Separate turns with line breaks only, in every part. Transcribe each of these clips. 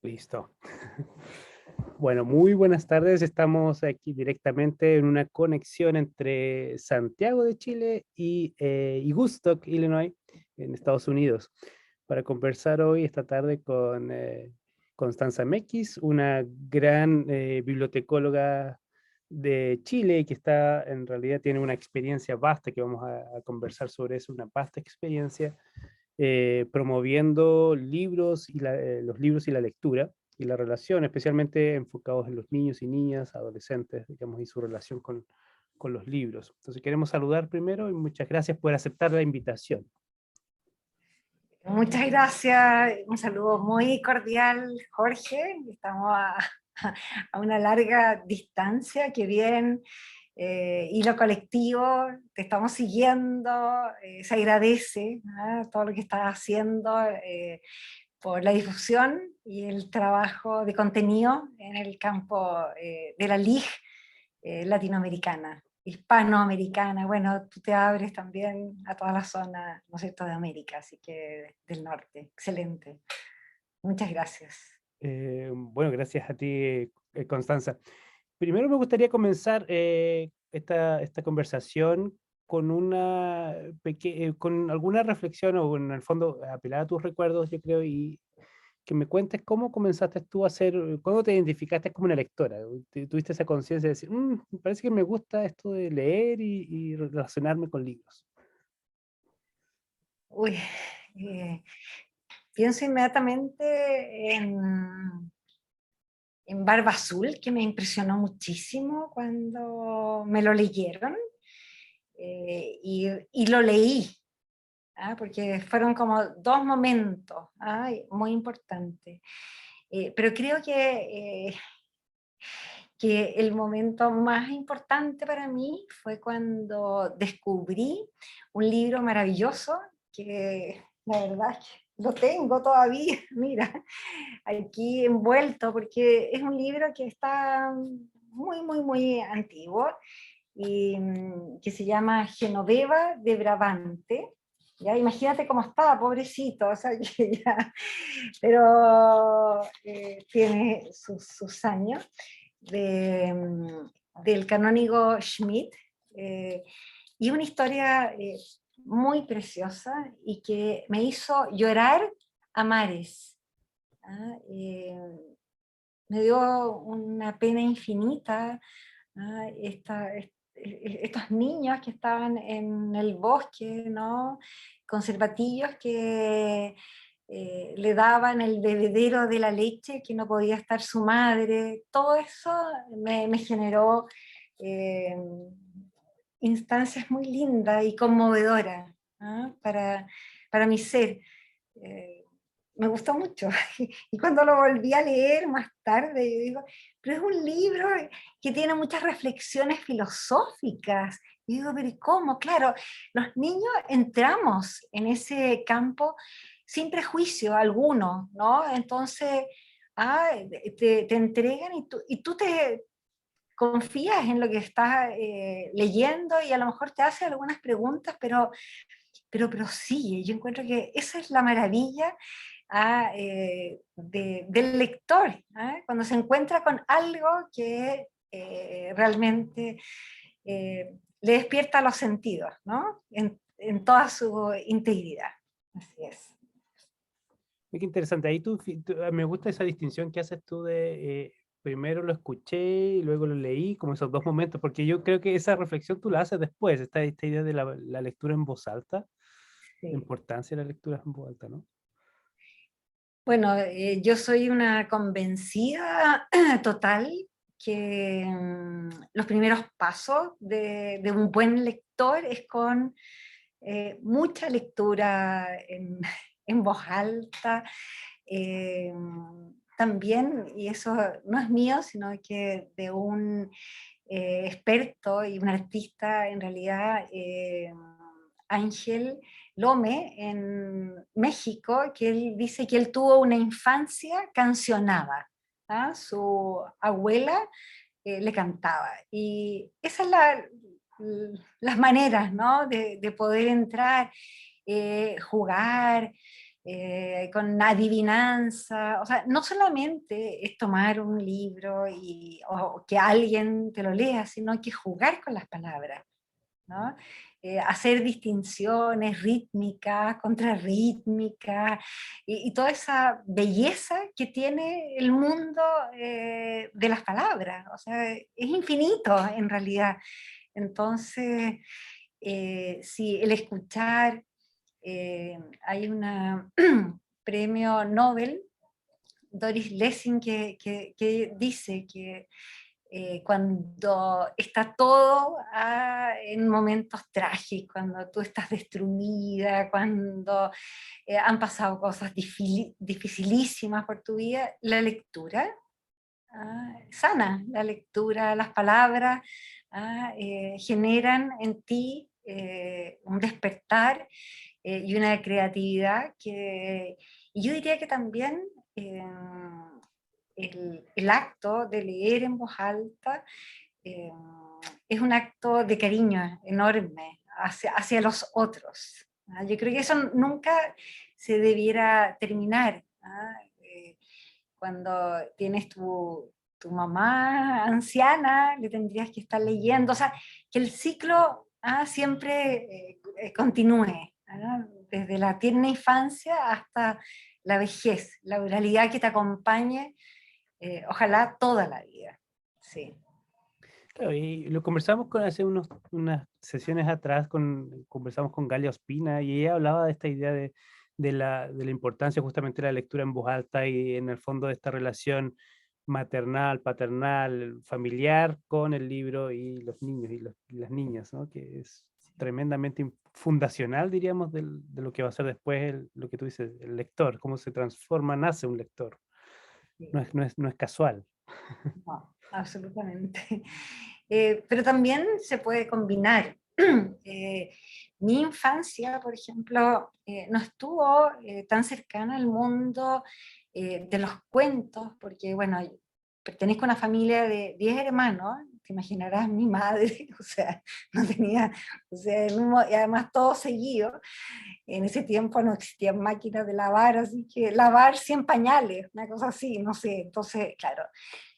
Listo. Bueno, muy buenas tardes. Estamos aquí directamente en una conexión entre Santiago de Chile y Woodstock, Illinois, en Estados Unidos, para conversar hoy, esta tarde, con Constanza Mekis, una gran bibliotecóloga de Chile que está, en realidad, tiene una experiencia vasta que vamos a conversar sobre eso, una vasta experiencia promoviendo libros y los libros y la lectura y la relación, especialmente enfocados en los niños y niñas, adolescentes, digamos, y su relación con los libros. Entonces queremos saludar primero y muchas gracias por aceptar la invitación.
Muchas gracias, un saludo muy cordial, Jorge. Estamos a una larga distancia, que bien, hilo colectivo, te estamos siguiendo, se agradece, ¿ah? Todo lo que estás haciendo por la difusión y el trabajo de contenido en el campo de la LIG latinoamericana, hispanoamericana. Bueno, tú te abres también a toda la zona, ¿no es cierto?, de América, así que del norte. Excelente. Muchas gracias.
Bueno, gracias a ti, Constanza. Primero me gustaría comenzar esta conversación con con alguna reflexión o en el fondo apelar a tus recuerdos, yo creo, y que me cuentes cómo comenzaste tú a ser, cuándo te identificaste como una lectora. Tuviste esa conciencia de decir, me parece que me gusta esto de leer y relacionarme con libros.
Uy, eh, pienso inmediatamente en Barba Azul, que me impresionó muchísimo cuando me lo leyeron, y lo leí. Porque fueron como dos momentos muy importantes. Pero creo que el momento más importante para mí fue cuando descubrí un libro maravilloso que la verdad es que lo tengo todavía, mira, aquí envuelto, porque es un libro que está muy, muy, muy antiguo y que se llama Genoveva de Brabante. Ya, imagínate cómo estaba, pobrecito, o sea, que ya, pero tiene sus años, del canónigo Schmidt, y una historia muy preciosa y que me hizo llorar a mares. Me dio una pena infinita, estos niños que estaban en el bosque, ¿no? Conservativos que le daban el bebedero de la leche que no podía estar su madre. Todo eso me generó eh, instancias muy lindas y conmovedoras, ¿ah? Para mi ser. Eh, Me gustó mucho. Y cuando lo volví a leer más tarde, yo digo, pero es un libro que tiene muchas reflexiones filosóficas. Y digo, pero ¿y cómo? Claro, los niños entramos en ese campo sin prejuicio alguno, ¿no? Entonces, te entregan y tú te confías en lo que estás leyendo y a lo mejor te hace algunas preguntas, pero sí, yo encuentro que esa es la maravilla del lector, cuando se encuentra con algo que realmente le despierta los sentidos, ¿no? En toda su integridad. Así es.
Qué interesante. Ahí me gusta esa distinción que haces tú de primero lo escuché y luego lo leí, como esos dos momentos, porque yo creo que esa reflexión tú la haces después, esta idea de la lectura en voz alta, la
Sí.
importancia de la lectura en voz alta, ¿no?
Bueno, yo soy una convencida total que los primeros pasos de un buen lector es con mucha lectura en voz alta. eh, También, y eso no es mío, sino que de un experto y un artista, en realidad, Ángel Lome, en México, que él dice que él tuvo una infancia cancionada. Su abuela le cantaba. Y esas son las maneras, ¿no? De poder entrar, jugar. con adivinanza. O sea, no solamente es tomar un libro o que alguien te lo lea, sino que jugar con las palabras, ¿no? Hacer distinciones rítmicas, contrarrítmicas, y toda esa belleza que tiene el mundo de las palabras. O sea, es infinito en realidad. Entonces, sí, el escuchar, hay una premio Nobel, Doris Lessing, que dice que cuando está todo en momentos trágicos, cuando tú estás destruida, cuando han pasado cosas dificilísimas por tu vida, la lectura sana, la lectura, las palabras generan en ti un despertar y una creatividad y yo diría que también eh, el acto de leer en voz alta eh, es un acto de cariño enorme hacia los otros. Yo creo que eso nunca se debiera terminar. Cuando tienes tu mamá anciana, le tendrías que estar leyendo, o sea, que el ciclo siempre continúe, desde la tierna infancia hasta la vejez, la oralidad que te acompañe, ojalá toda la vida. Sí.
Claro, y lo conversamos hace unas sesiones atrás, conversamos con Galia Ospina y ella hablaba de esta idea de la importancia justamente de la lectura en voz alta y en el fondo de esta relación maternal, paternal, familiar con el libro y los niños y las niñas, ¿no? Que es tremendamente fundacional, diríamos, de lo que va a ser después lo que tú dices, el lector, cómo se transforma, nace un lector.
Sí.
No es casual.
No, absolutamente. Pero también se puede combinar. Mi infancia, por ejemplo, no estuvo tan cercana al mundo de los cuentos, porque, bueno, pertenezco a una familia de 10 hermanos, te imaginarás mi madre, o sea, no tenía, o sea, y además todo seguido. En ese tiempo no existían máquinas de lavar, así que lavar 100 pañales, una cosa así, no sé. Entonces, claro,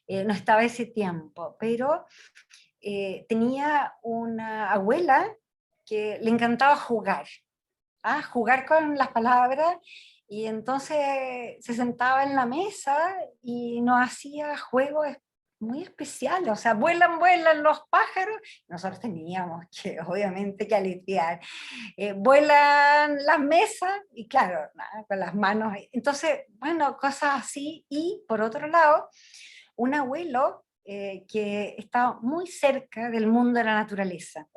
no estaba ese tiempo, pero tenía una abuela que le encantaba jugar, jugar con las palabras, y entonces se sentaba en la mesa y nos hacía juegos muy especiales, o sea, vuelan, vuelan los pájaros, nosotros teníamos que, obviamente, que aletear, vuelan las mesas, y claro, con las manos, entonces, bueno, cosas así, y por otro lado, un abuelo que estaba muy cerca del mundo de la naturaleza.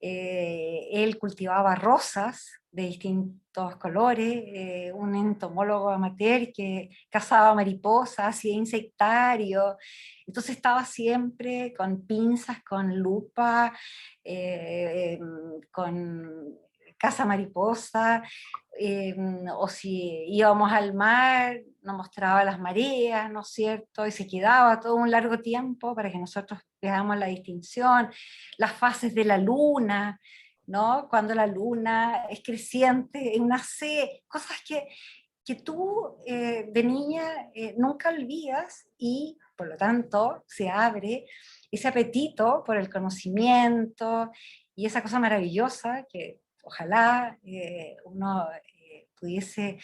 Él cultivaba rosas de distintos colores, un entomólogo amateur que cazaba mariposas, hacía insectario, entonces estaba siempre con pinzas, con lupa, con caza mariposa, o si íbamos al mar, nos mostraba las mareas, ¿no es cierto? Y se quedaba todo un largo tiempo para que nosotros veamos la distinción, las fases de la luna, ¿no? Cuando la luna es creciente, en una C, cosas que tú de niña nunca olvidas, y por lo tanto se abre ese apetito por el conocimiento y esa cosa maravillosa que ojalá uno pudiese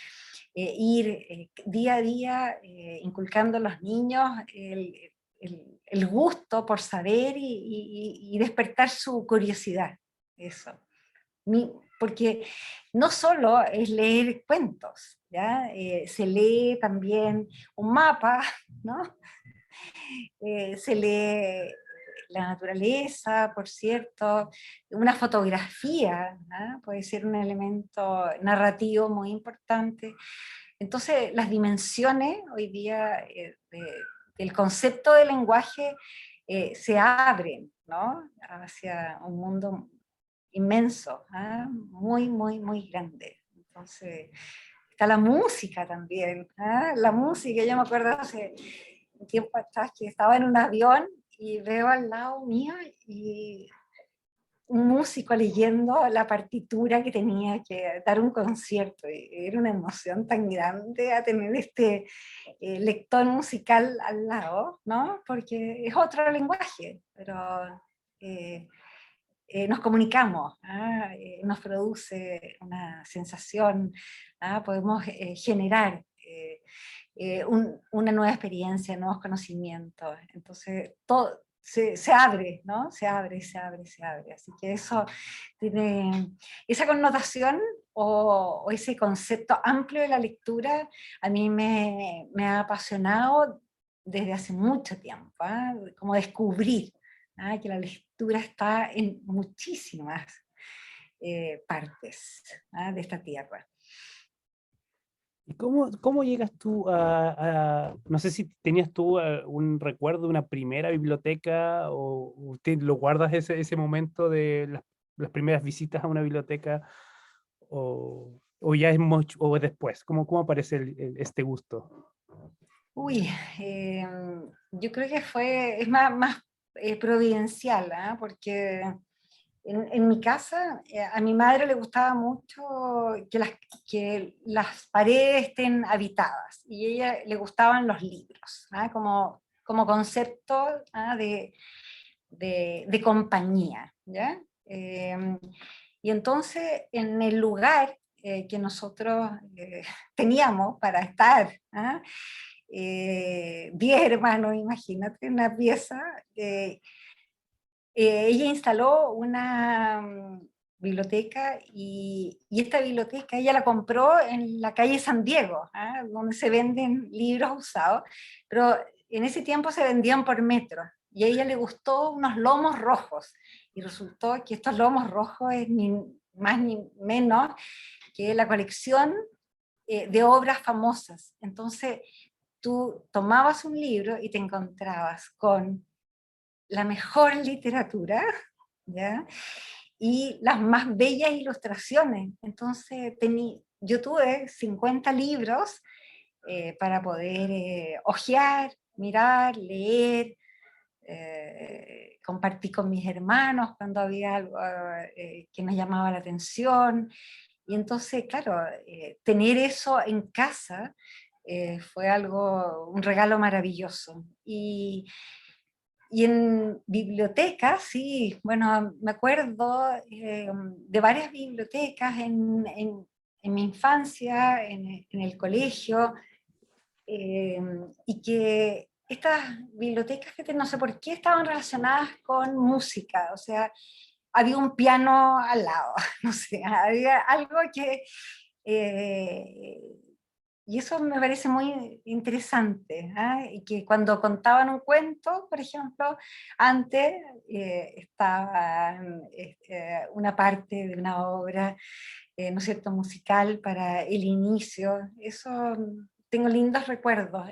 ir día a día inculcando a los niños el gusto por saber y despertar su curiosidad. Eso. Porque no solo es leer cuentos, ¿ya? Se lee también un mapa, ¿no? Se lee la naturaleza, por cierto, una fotografía, ¿no? Puede ser un elemento narrativo muy importante. Entonces, las dimensiones hoy día del concepto de lenguaje se abren, ¿no? Hacia un mundo inmenso, muy, muy, muy grande. Entonces, está la música también, la música. Yo me acuerdo hace un tiempo atrás que estaba en un avión y veo al lado mío y un músico leyendo la partitura que tenía que dar un concierto. Y era una emoción tan grande a tener este lector musical al lado, ¿no? Porque es otro lenguaje, pero nos comunicamos, ¿ah? Nos produce una sensación, ¿ah? Podemos generar una nueva experiencia, nuevos conocimientos. Entonces, todo se abre, ¿no? Se abre, se abre, se abre. Así que eso tiene esa connotación o ese concepto amplio de la lectura, a mí me ha apasionado desde hace mucho tiempo, ¿ah? Como descubrir, ¿ah? Que la lectura está en muchísimas partes, ¿ah? De esta tierra.
¿Y cómo llegas tú no sé si tenías tú un recuerdo de una primera biblioteca o usted lo guardas ese momento de las primeras visitas a una biblioteca o ya es mucho, o después? ¿Cómo aparece este gusto?
Uy, yo creo que es más providencial, ¿ah? Porque en mi casa a mi madre le gustaba mucho que las paredes estén habitadas y a ella le gustaban los libros, ¿ah? Como concepto, ¿ah? De compañía, ¿ya? Y entonces en el lugar que nosotros teníamos para estar, ¿ah? 10 hermanos, imagínate, una pieza. Ella instaló una biblioteca y esta biblioteca ella la compró en la calle San Diego, ¿ah? Donde se venden libros usados, pero en ese tiempo se vendían por metro y a ella le gustó unos lomos rojos y resultó que estos lomos rojos es ni más ni menos que la colección de obras famosas. Entonces tú tomabas un libro y te encontrabas con la mejor literatura, ¿ya? Y las más bellas ilustraciones. Entonces yo tuve 50 libros para poder hojear, mirar, leer, compartir con mis hermanos cuando había algo que nos llamaba la atención. Y entonces, claro, tener eso en casa fue un regalo maravilloso. Y en bibliotecas, sí, bueno, me acuerdo de varias bibliotecas en mi infancia, en el colegio, y que estas bibliotecas, que no sé por qué, estaban relacionadas con música, o sea, había un piano al lado, no sé, había algo que... eh, y eso me parece muy interesante, ¿ah? Y que cuando contaban un cuento, por ejemplo, antes estaba una parte de una obra, ¿no es cierto?, musical para el inicio. Eso tengo lindos recuerdos.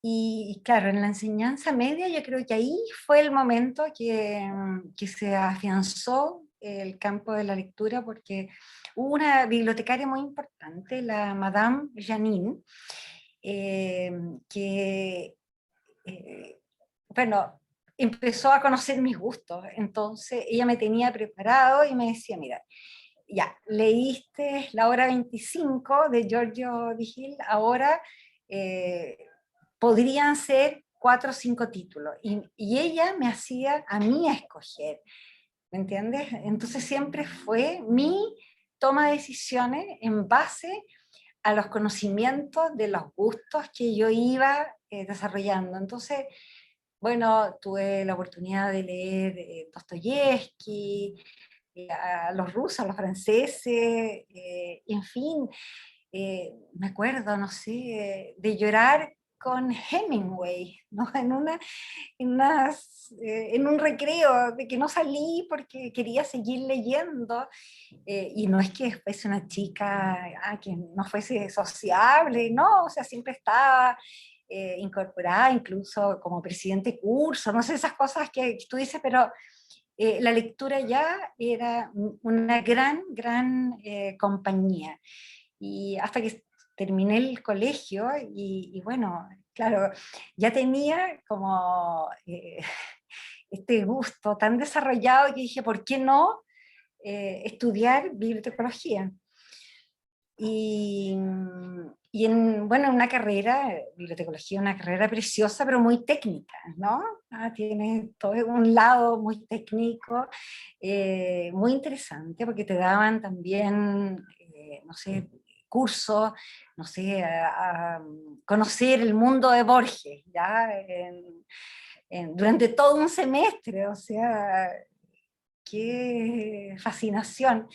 Y claro, en la enseñanza media yo creo que ahí fue el momento que se afianzó el campo de la lectura, porque hubo una bibliotecaria muy importante, la Madame Janine, que, eh, bueno, empezó a conocer mis gustos. Entonces ella me tenía preparado y me decía, mira, ya, leíste La Hora 25 de Giorgio Vigil, ahora podrían ser 4 o 5 títulos. Y ella me hacía a mí a escoger, ¿me entiendes? Entonces siempre fue mi toma de decisiones en base a los conocimientos de los gustos que yo iba desarrollando. Entonces, bueno, tuve la oportunidad de leer Dostoyevsky, a los rusos, a los franceses, en fin, me acuerdo, no sé, de llorar con Hemingway, ¿no? En un recreo, de que no salí porque quería seguir leyendo, y no es que fuese una chica que no fuese sociable, no, o sea, siempre estaba incorporada, incluso como presidente de curso, no sé, esas cosas que tú dices, pero la lectura ya era una gran compañía. Y hasta que terminé el colegio y bueno, claro, ya tenía como este gusto tan desarrollado que dije, ¿por qué no estudiar bibliotecología? Y, bueno, una carrera, bibliotecología, una carrera preciosa, pero muy técnica, ¿no? Tiene todo un lado muy técnico, muy interesante, porque te daban también, no sé, cursos, no sé, a conocer el mundo de Borges, ¿ya? Durante todo un semestre, o sea, qué fascinación.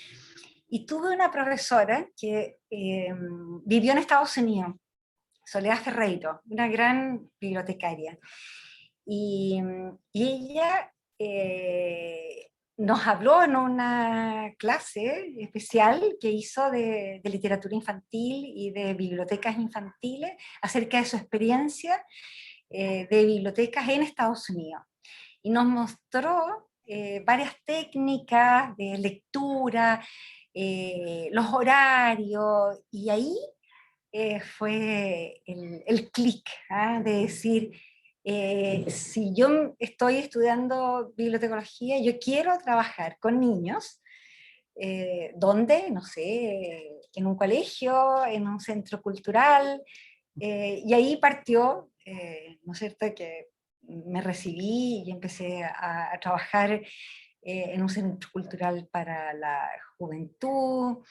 Y tuve una profesora que vivió en Estados Unidos, Soledad Ferreiro, una gran bibliotecaria. Y ella nos habló en una clase especial que hizo de literatura infantil y de bibliotecas infantiles acerca de su experiencia de bibliotecas en Estados Unidos. Y nos mostró varias técnicas de lectura, los horarios, y ahí fue el clic, de decir, si yo estoy estudiando bibliotecología, yo quiero trabajar con niños, ¿dónde? No sé, en un colegio, en un centro cultural, y ahí partió, ¿no es cierto?, que me recibí y empecé a trabajar en un centro cultural para la juventud,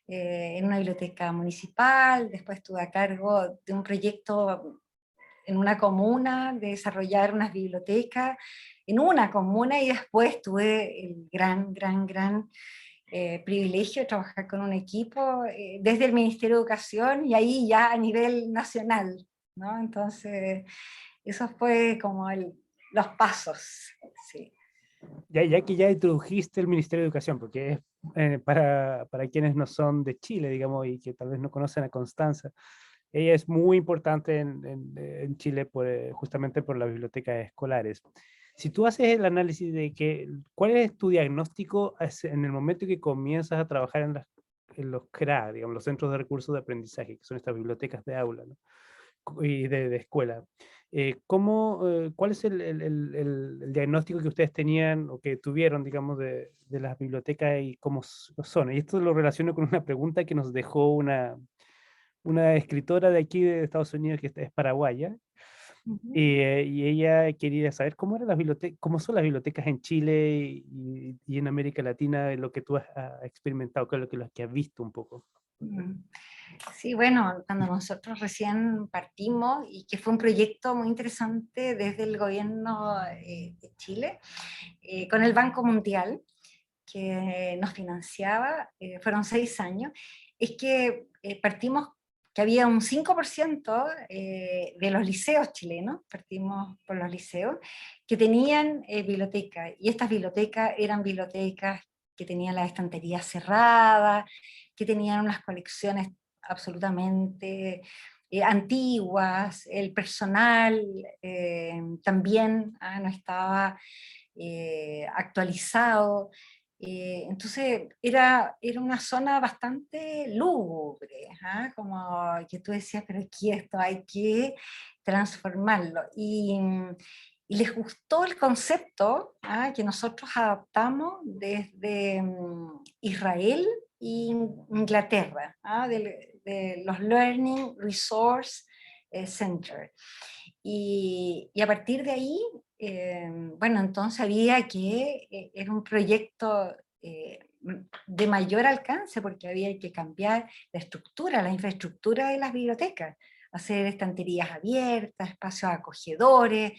en una biblioteca municipal. Después estuve a cargo de un proyecto en una comuna, de desarrollar unas bibliotecas en una comuna, y después tuve el gran privilegio de trabajar con un equipo desde el Ministerio de Educación y ahí ya a nivel nacional, ¿no? Entonces, eso fue como los pasos, sí.
Ya que ya introdujiste el Ministerio de Educación, porque es para quienes no son de Chile, digamos, y que tal vez no conocen a Constanza, ella es muy importante en Chile justamente por las bibliotecas escolares. Si tú haces el análisis de cuál es tu diagnóstico en el momento que comienzas a trabajar en los CRA, digamos, los centros de recursos de aprendizaje, que son estas bibliotecas de aula, ¿no? Y de escuela. ¿Cuál es el diagnóstico que ustedes tenían o que tuvieron, digamos, de las bibliotecas y cómo son? Y esto lo relaciono con una pregunta que nos dejó una escritora de aquí de Estados Unidos que es paraguaya,
Ujú.
y ella quería saber cómo son las bibliotecas en Chile y en América Latina, lo que tú has experimentado, qué es lo que has visto un poco.
Mm. Sí, bueno, cuando nosotros recién partimos, y que fue un proyecto muy interesante desde el gobierno de Chile, con el Banco Mundial, que nos financiaba, fueron 6 años, es que partimos que había un 5% de los liceos chilenos, partimos por los liceos, que tenían biblioteca, y estas bibliotecas eran bibliotecas que tenían las estanterías cerradas, que tenían unas colecciones absolutamente antiguas, el personal también no estaba actualizado. Entonces era una zona bastante lúgubre, como que tú decías, pero aquí esto hay que transformarlo. Y les gustó el concepto que nosotros adaptamos desde Israel e Inglaterra, de los Learning Resource Center. Y a partir de ahí, bueno, entonces había que, era un proyecto de mayor alcance, porque había que cambiar la estructura, la infraestructura de las bibliotecas, hacer estanterías abiertas, espacios acogedores.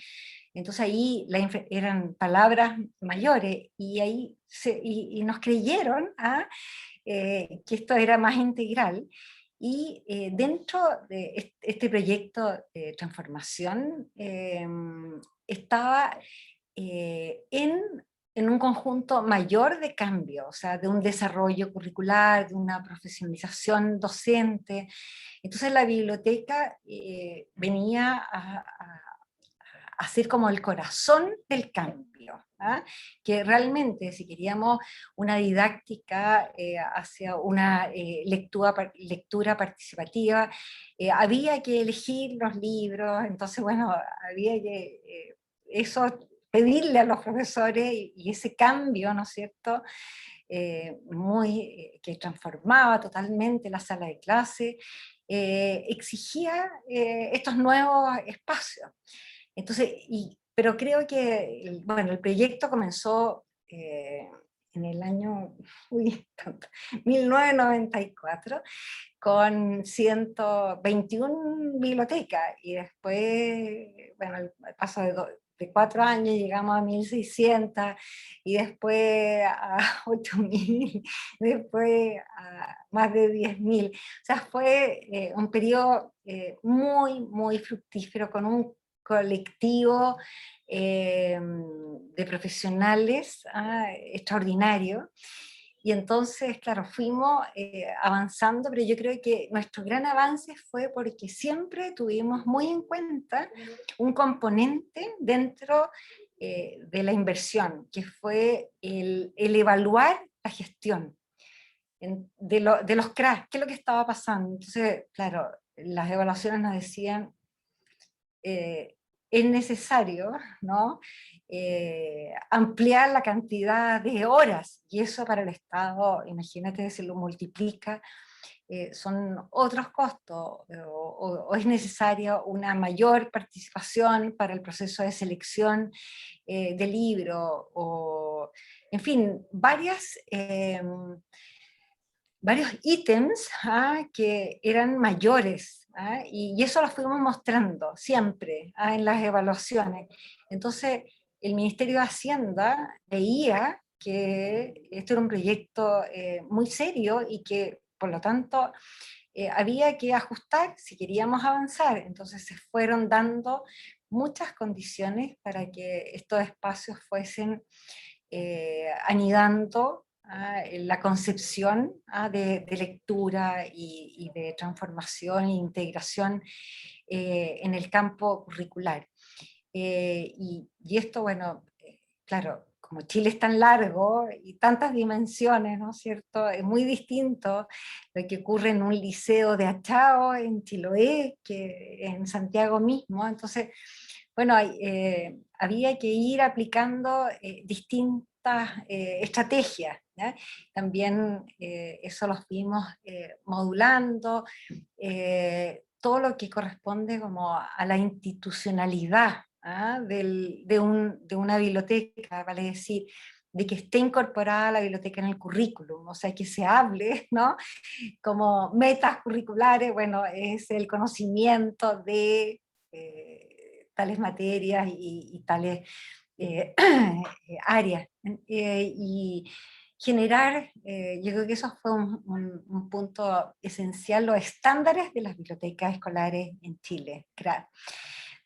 Entonces ahí eran palabras mayores, y ahí y nos creyeron que esto era más integral. Y dentro de este proyecto de transformación estaba en un conjunto mayor de cambio, o sea, de un desarrollo curricular, de una profesionalización docente. Entonces la biblioteca venía a ser como el corazón del cambio, que realmente si queríamos una didáctica hacia una lectura participativa, había que elegir los libros. Entonces bueno, había que, eso pedirle a los profesores, y ese cambio, ¿no es cierto?, que transformaba totalmente la sala de clase, exigía estos nuevos espacios. Entonces, pero creo que, bueno, el proyecto comenzó en el año 1994, con 121 bibliotecas, y después, bueno, al paso de 4 años llegamos a 1.600, y después a 8.000, después a más de 10.000. O sea, fue un periodo muy, muy fructífero, con un colectivo de profesionales extraordinario. Y entonces, claro, fuimos avanzando, pero yo creo que nuestro gran avance fue porque siempre tuvimos muy en cuenta un componente dentro de la inversión, que fue el evaluar la gestión de los cracks, qué es lo que estaba pasando. Entonces, claro, las evaluaciones nos decían, es necesario, ¿no?, ampliar la cantidad de horas, y eso para el Estado, imagínate, se lo multiplica, son otros costos, o es necesaria una mayor participación para el proceso de selección de libro, o en fin, varios ítems que eran mayores, y eso lo fuimos mostrando siempre en las evaluaciones. Entonces, el Ministerio de Hacienda veía que esto era un proyecto muy serio, y que, por lo tanto, había que ajustar si queríamos avanzar. Entonces se fueron dando muchas condiciones para que estos espacios fuesen anidando en la concepción de lectura y de transformación e integración en el campo curricular. Y esto, bueno, claro, como Chile es tan largo y tantas dimensiones, ¿no es cierto?, es muy distinto lo que ocurre en un liceo de Achao, en Chiloé, que en Santiago mismo. Entonces, bueno, había que ir aplicando distintas estrategias, ¿ya? También eso lo fuimos modulando, todo lo que corresponde como a la institucionalidad de una biblioteca, vale decir, de que esté incorporada la biblioteca en el currículum, o sea, que se hable, ¿no?, como metas curriculares. Bueno, es el conocimiento de tales materias y tales áreas. Y generar, yo creo que eso fue un punto esencial, los estándares de las bibliotecas escolares en Chile, CRAD,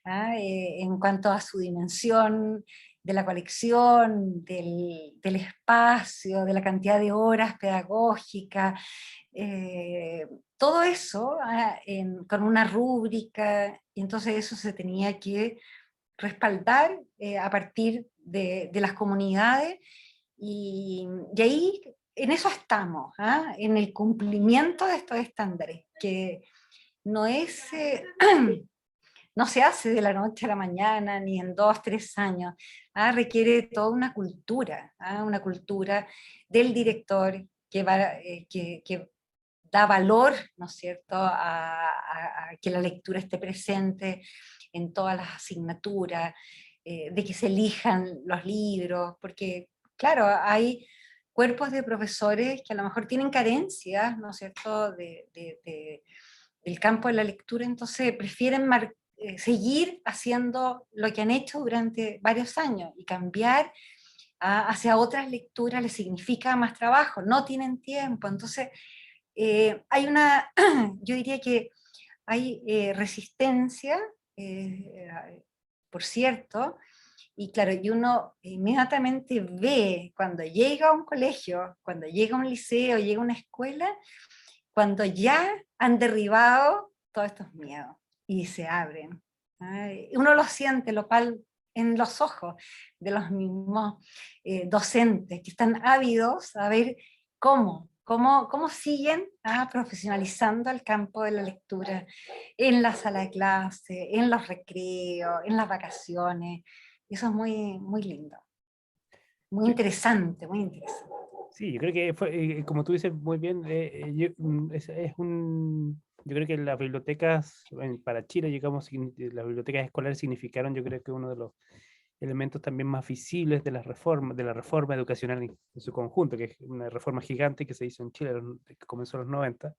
en cuanto a su dimensión, de la colección, del espacio, de la cantidad de horas pedagógicas, todo eso con una rúbrica. Y entonces eso se tenía que respaldar a partir de las comunidades, y ahí en eso estamos, en el cumplimiento de estos estándares, que no es... no se hace de la noche a la mañana, ni en 2, 3 años. Requiere toda una cultura del director que da valor, ¿no es cierto?, a que la lectura esté presente en todas las asignaturas, de que se elijan los libros, porque, claro, hay cuerpos de profesores que a lo mejor tienen carencias, ¿no es cierto?, del campo de la lectura. Entonces prefieren seguir haciendo lo que han hecho durante varios años, y cambiar hacia otras lecturas les significa más trabajo, no tienen tiempo. Entonces hay yo diría que hay resistencia, por cierto, y claro, y uno inmediatamente ve cuando llega a un colegio, cuando llega a un liceo, llega a una escuela, cuando ya han derribado todos estos miedos y se abren. Uno lo siente, en los ojos de los mismos docentes, que están ávidos a ver cómo siguen profesionalizando el campo de la lectura en la sala de clase, en los recreos, en las vacaciones. Y eso es muy, muy lindo, muy
Sí,
interesante, muy interesante.
sí, yo creo que fue, como tú dices muy bien, yo creo que las bibliotecas para Chile, digamos, las bibliotecas escolares significaron, yo creo que uno de los elementos también más visibles de la reforma educacional en su conjunto, que es una reforma gigante que se hizo en Chile, que comenzó en los 90,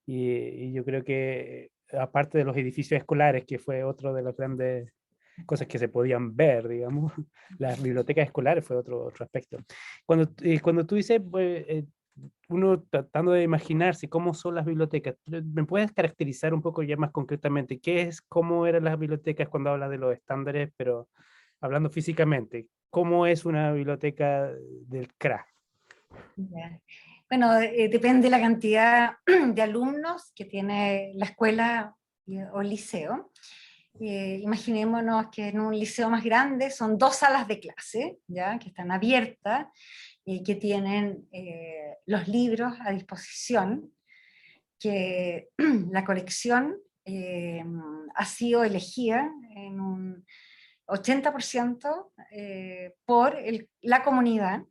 y yo creo que aparte de los edificios escolares, que fue otro de las grandes cosas que se podían ver, digamos, las bibliotecas escolares fue otro aspecto. Cuando tú dices, pues, uno tratando de imaginarse cómo son las bibliotecas, ¿me puedes caracterizar un poco ya más concretamente qué es, cómo eran las bibliotecas cuando hablas de los estándares, pero hablando físicamente, cómo es una biblioteca del CRA?
Ya. Bueno, depende de la cantidad de alumnos que tiene la escuela o liceo. Imaginémonos que en un liceo más grande son 2 salas de clase, ¿ya? Que están abiertas y que tienen los libros a disposición, que la colección ha sido elegida en un 80% por la comunidad,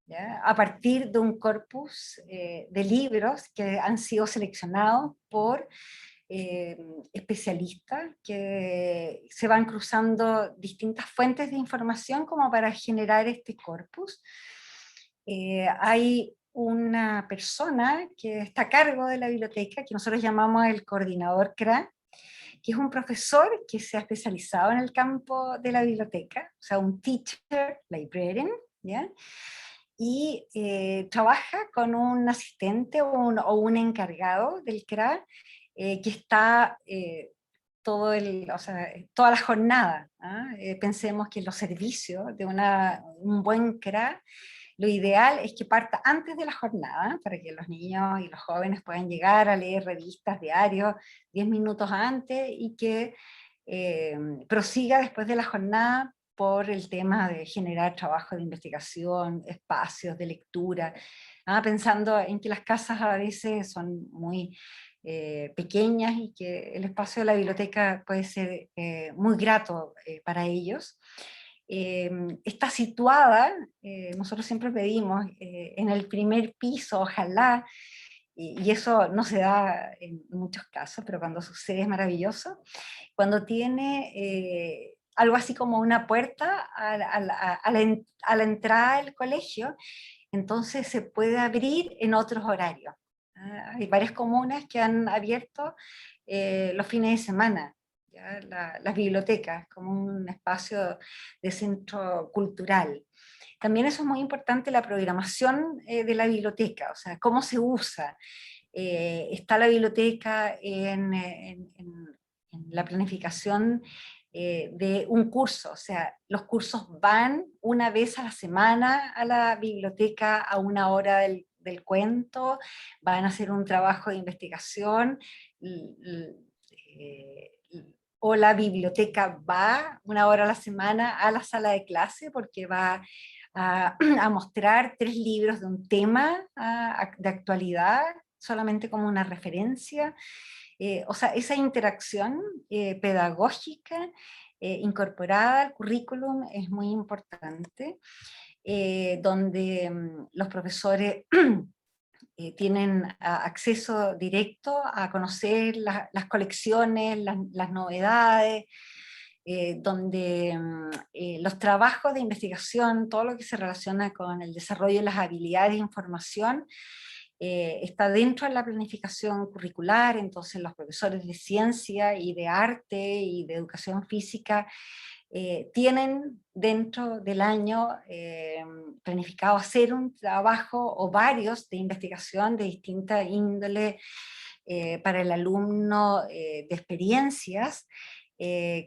¿ya? A partir de un corpus de libros que han sido seleccionados por eh, especialistas que se van cruzando distintas fuentes de información como para generar este corpus. Hay una persona que está a cargo de la biblioteca, que nosotros llamamos el coordinador CRA, que es un profesor que se ha especializado en el campo de la biblioteca, o sea, un teacher librarian, ¿ya? Y trabaja con un asistente o un encargado del CRA que está o sea, toda la jornada. ¿Ah? Pensemos que los servicios de un buen CRA, lo ideal es que parta antes de la jornada, para que los niños y los jóvenes puedan llegar a leer revistas, diarios, 10 minutos antes, y que prosiga después de la jornada por el tema de generar trabajo de investigación, espacios de lectura, pensando en que las casas a veces son muy pequeñas y que el espacio de la biblioteca puede ser muy grato para ellos. Está situada, nosotros siempre pedimos, en el primer piso, ojalá, y eso no se da en muchos casos, pero cuando sucede es maravilloso, cuando tiene algo así como una puerta a la entrada del colegio, entonces se puede abrir en otros horarios. Hay varias comunas que han abierto los fines de semana, ¿ya? Las bibliotecas como un espacio de centro cultural. También eso es muy importante, la programación de la biblioteca, o sea, cómo se usa. Está la biblioteca en la planificación de un curso, o sea, los cursos van una vez a la semana a la biblioteca a una hora del cuento, van a hacer un trabajo de investigación, eh, o la biblioteca va una hora a la semana a la sala de clase porque va a mostrar 3 libros de un tema de actualidad, solamente como una referencia. O sea, esa interacción pedagógica incorporada al currículum es muy importante, donde los profesores tienen acceso directo a conocer las colecciones, las novedades, donde los trabajos de investigación, todo lo que se relaciona con el desarrollo de las habilidades de información, está dentro de la planificación curricular. Entonces los profesores de ciencia y de arte y de educación física tienen dentro del año planificado hacer un trabajo o varios de investigación de distinta índole para el alumno, de experiencias,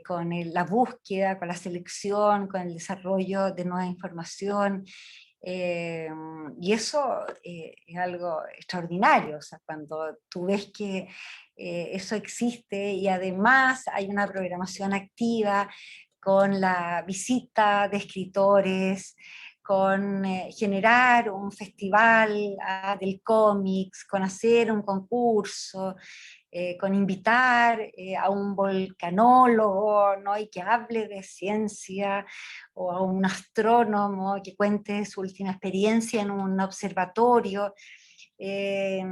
con la búsqueda, con la selección, con el desarrollo de nueva información. Y eso es algo extraordinario, o sea, cuando tú ves que eso existe y además hay una programación activa con la visita de escritores, con generar un festival del cómics, con hacer un concurso, con invitar a un volcanólogo, ¿no? Y que hable de ciencia, o a un astrónomo que cuente su última experiencia en un observatorio. Eh,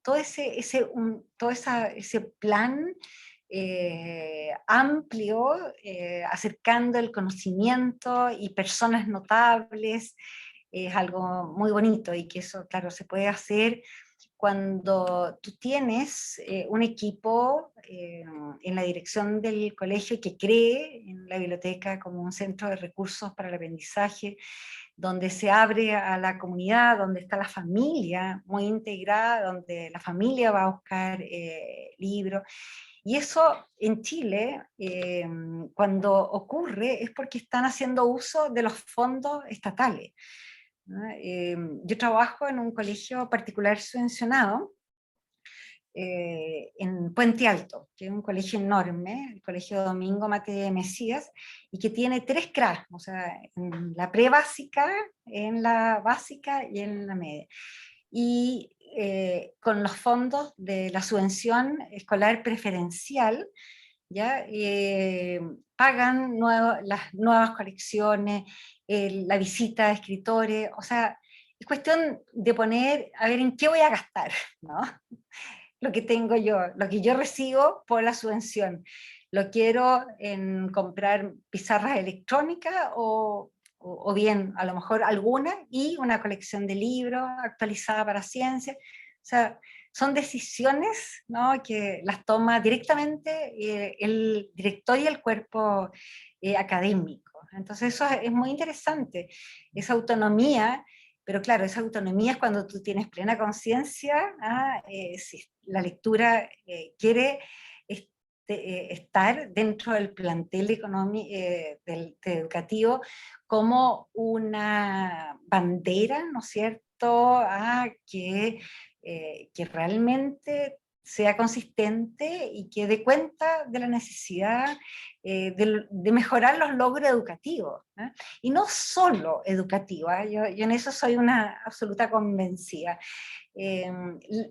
todo ese plan amplio, acercando el conocimiento y personas notables, es algo muy bonito, y que eso, claro, se puede hacer cuando tú tienes un equipo en la dirección del colegio que cree en la biblioteca como un centro de recursos para el aprendizaje, donde se abre a la comunidad, donde está la familia muy integrada, donde la familia va a buscar libros. Y eso en Chile, cuando ocurre, es porque están haciendo uso de los fondos estatales, ¿no? Yo trabajo en un colegio particular subvencionado, en Puente Alto, que es un colegio enorme, el Colegio Domingo Mate de Mesías, y que tiene 3 CRA, o sea, en la prebásica, en la básica y en la media. Y con los fondos de la subvención escolar preferencial, ¿ya? Pagan las nuevas colecciones, la visita de escritores, o sea, es cuestión de poner, a ver en qué voy a gastar, ¿no? Lo que tengo yo, lo que yo recibo por la subvención. ¿Lo quiero en comprar pizarras electrónicas o bien a lo mejor alguna y una colección de libros actualizada para ciencia? O sea, son decisiones, ¿no?, que las toma directamente el director y el cuerpo académico. Entonces eso es muy interesante, esa autonomía. Pero claro, esa autonomía es cuando tú tienes plena conciencia, si la lectura quiere estar dentro del plantel educativo como una bandera, ¿no es cierto?, que realmente sea consistente y que dé cuenta de la necesidad de mejorar los logros educativos, ¿eh? Y no solo educativa, yo en eso soy una absoluta convencida. Eh,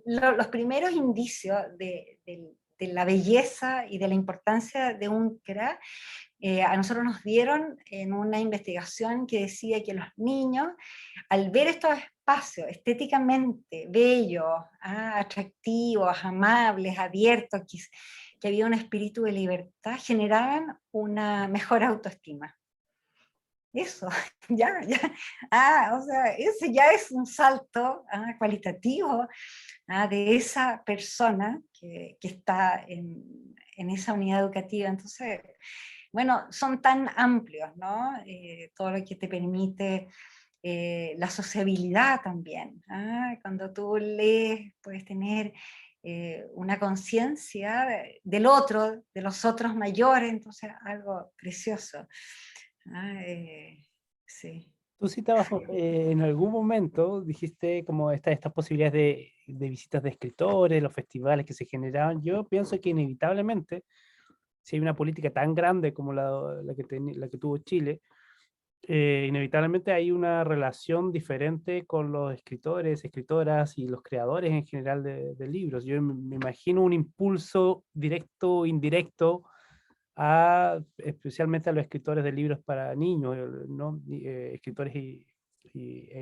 los primeros indicios de la belleza y de la importancia de un CRA a nosotros nos dieron en una investigación que decía que los niños, al ver estos espacios estéticamente bellos, atractivos, amables, abiertos, que había un espíritu de libertad, generaban una mejor autoestima. Eso, ya. O sea, ese ya es un salto cualitativo de esa persona que está en esa unidad educativa. Entonces, bueno, son tan amplios, ¿no? Todo lo que te permite la sociabilidad también. Cuando tú lees, puedes tener una conciencia del otro, de los otros mayores, entonces algo precioso. Sí.
Tú citabas en algún momento, dijiste como estas posibilidades de visitas de escritores, los festivales que se generaban. Yo pienso que inevitablemente, si hay una política tan grande como la que tuvo Chile, inevitablemente hay una relación diferente con los escritores, escritoras y los creadores en general de libros. Yo me imagino un impulso directo o indirecto especialmente a los escritores de libros para niños, ¿no? Escritores e